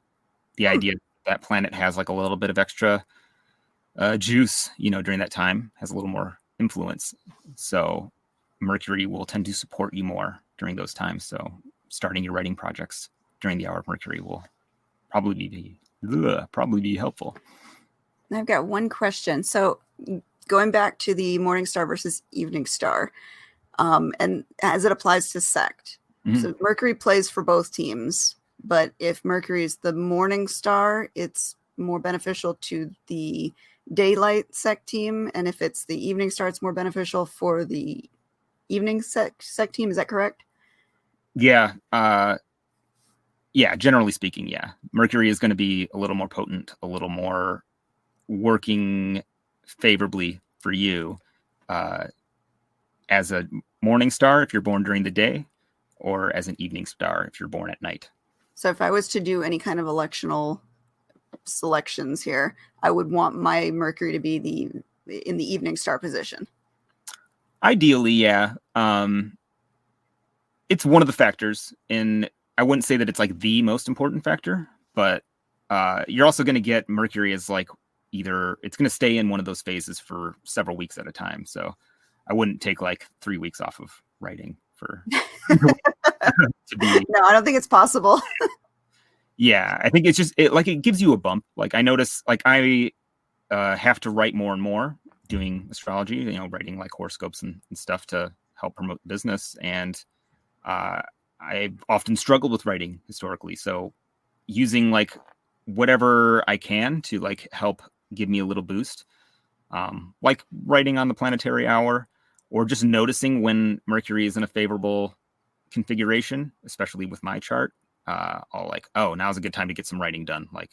The idea that planet has like a little bit of extra juice, during that time, has a little more influence. So Mercury will tend to support you more during those times. So starting your writing projects during the hour of Mercury will probably be helpful. I've got one question. So going back to the morning star versus evening star, and as it applies to sect. Mm-hmm. So Mercury plays for both teams, but if Mercury is the morning star, it's more beneficial to the daylight sect team. And if it's the evening star, it's more beneficial for the evening sect team. Is that correct? Yeah. Generally speaking, yeah. Mercury is going to be a little more potent, a little more working favorably for you as a morning star if you're born during the day, or as an evening star if you're born at night. So if I was to do any kind of electional selections here, I would want my Mercury to be in the evening star position. Ideally, yeah. It's one of the factors in I wouldn't say that it's like the most important factor, but you're also going to get Mercury as like either it's going to stay in one of those phases for several weeks at a time. So I wouldn't take like 3 weeks off of writing for to be. No, I don't think it's possible. Yeah, I think it's just it gives you a bump. Like I notice, like I have to write more and more doing astrology. You know, writing like horoscopes and stuff to help promote the business. And I've often struggled with writing historically. So using like whatever I can to like help give me a little boost, like writing on the planetary hour, or just noticing when Mercury is in a favorable configuration, especially with my chart. I'll like, oh, now's a good time to get some writing done, like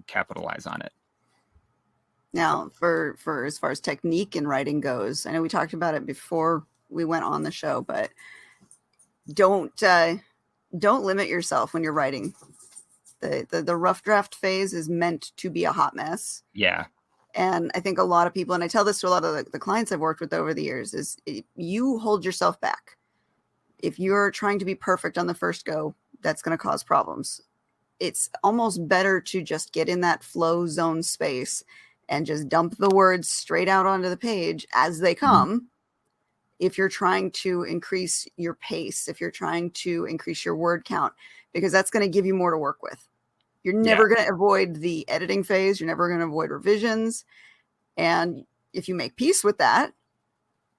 capitalize on it. Now, for as far as technique in writing goes, I know we talked about it before we went on the show, but don't limit yourself when you're writing. The rough draft phase is meant to be a hot mess. Yeah. And I think a lot of people, and I tell this to a lot of the clients I've worked with over the years, is you hold yourself back. If you're trying to be perfect on the first go, that's going to cause problems. It's almost better to just get in that flow zone space and just dump the words straight out onto the page as they come. Mm-hmm. If you're trying to increase your pace, if you're trying to increase your word count, because that's going to give you more to work with. You're never going to avoid the editing phase. You're never going to avoid revisions. And if you make peace with that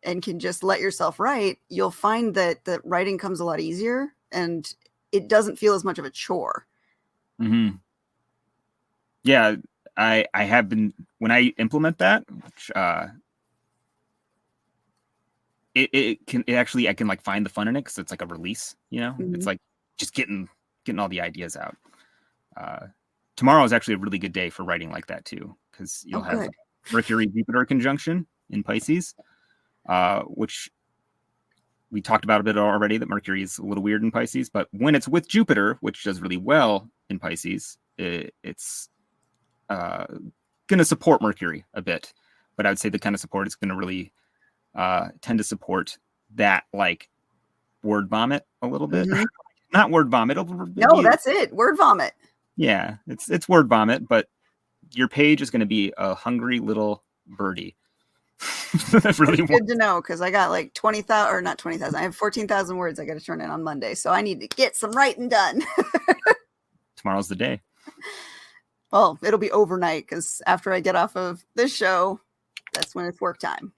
and can just let yourself write, you'll find that the writing comes a lot easier and it doesn't feel as much of a chore. Mm-hmm. Yeah, I have been, when I implement that, which, I can like find the fun in it because it's like a release, you know. Mm-hmm. It's like just getting all the ideas out. Tomorrow is actually a really good day for writing like that too, because you'll have Mercury Jupiter conjunction in Pisces, which we talked about a bit already, that Mercury is a little weird in Pisces, but when it's with Jupiter, which does really well in Pisces, it's going to support Mercury a bit. But I would say the kind of support is going to really tend to support that like word vomit a little bit. Mm-hmm. Not word vomit. No, that's it. Word vomit. Yeah, it's word vomit, but your page is going to be a hungry little birdie. Really good to know, because I got like 20,000 or not 20,000. I have 14,000 words I got to turn in on Monday, so I need to get some writing done. Tomorrow's the day. Well, it'll be overnight because after I get off of this show, that's when it's work time.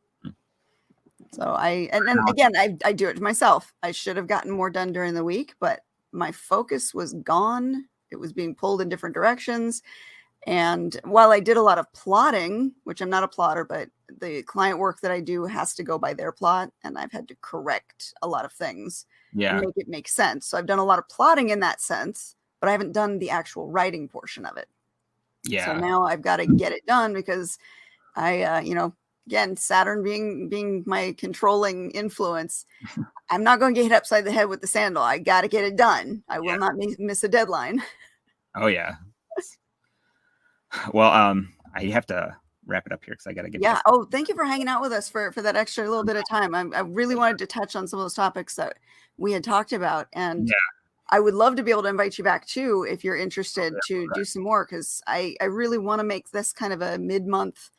So again, I do it to myself. I should have gotten more done during the week, but my focus was gone. It was being pulled in different directions. And while I did a lot of plotting, which I'm not a plotter, but the client work that I do has to go by their plot, and I've had to correct a lot of things and make it make sense. So I've done a lot of plotting in that sense, but I haven't done the actual writing portion of it. Yeah. So now I've got to get it done because I, again, Saturn being my controlling influence, I'm not going to get hit upside the head with the sandal. I got to get it done. I will not miss a deadline. Oh yeah. Well, I have to wrap it up here because I got to get. Yeah. Oh, thank you for hanging out with us for that extra little bit of time. I really wanted to touch on some of those topics that we had talked about, and I would love to be able to invite you back too if you're interested to do some more, because I really want to make this kind of a mid-month,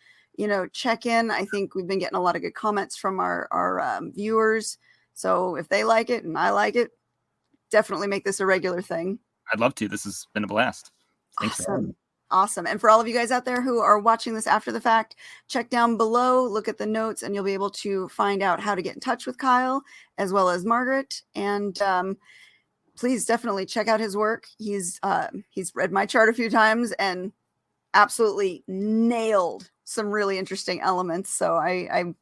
check in. I think we've been getting a lot of good comments from our viewers. So if they like it and I like it, definitely make this a regular thing. I'd love to. This has been a blast. Thanks for having me. Awesome. And for all of you guys out there who are watching this after the fact, check down below, look at the notes, and you'll be able to find out how to get in touch with Kyle as well as Margaret. And please definitely check out his work. He's read my chart a few times and absolutely nailed some really interesting elements. So I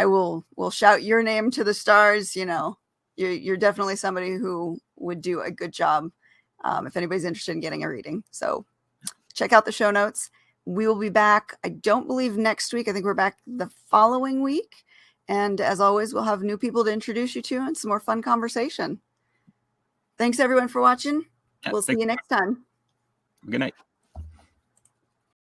will shout your name to the stars. You're definitely somebody who would do a good job if anybody's interested in getting a reading. So check out the show notes. We will be back. I don't believe next week. I think we're back the following week. And as always, we'll have new people to introduce you to and some more fun conversation. Thanks everyone for watching. We'll see you next time. Good night.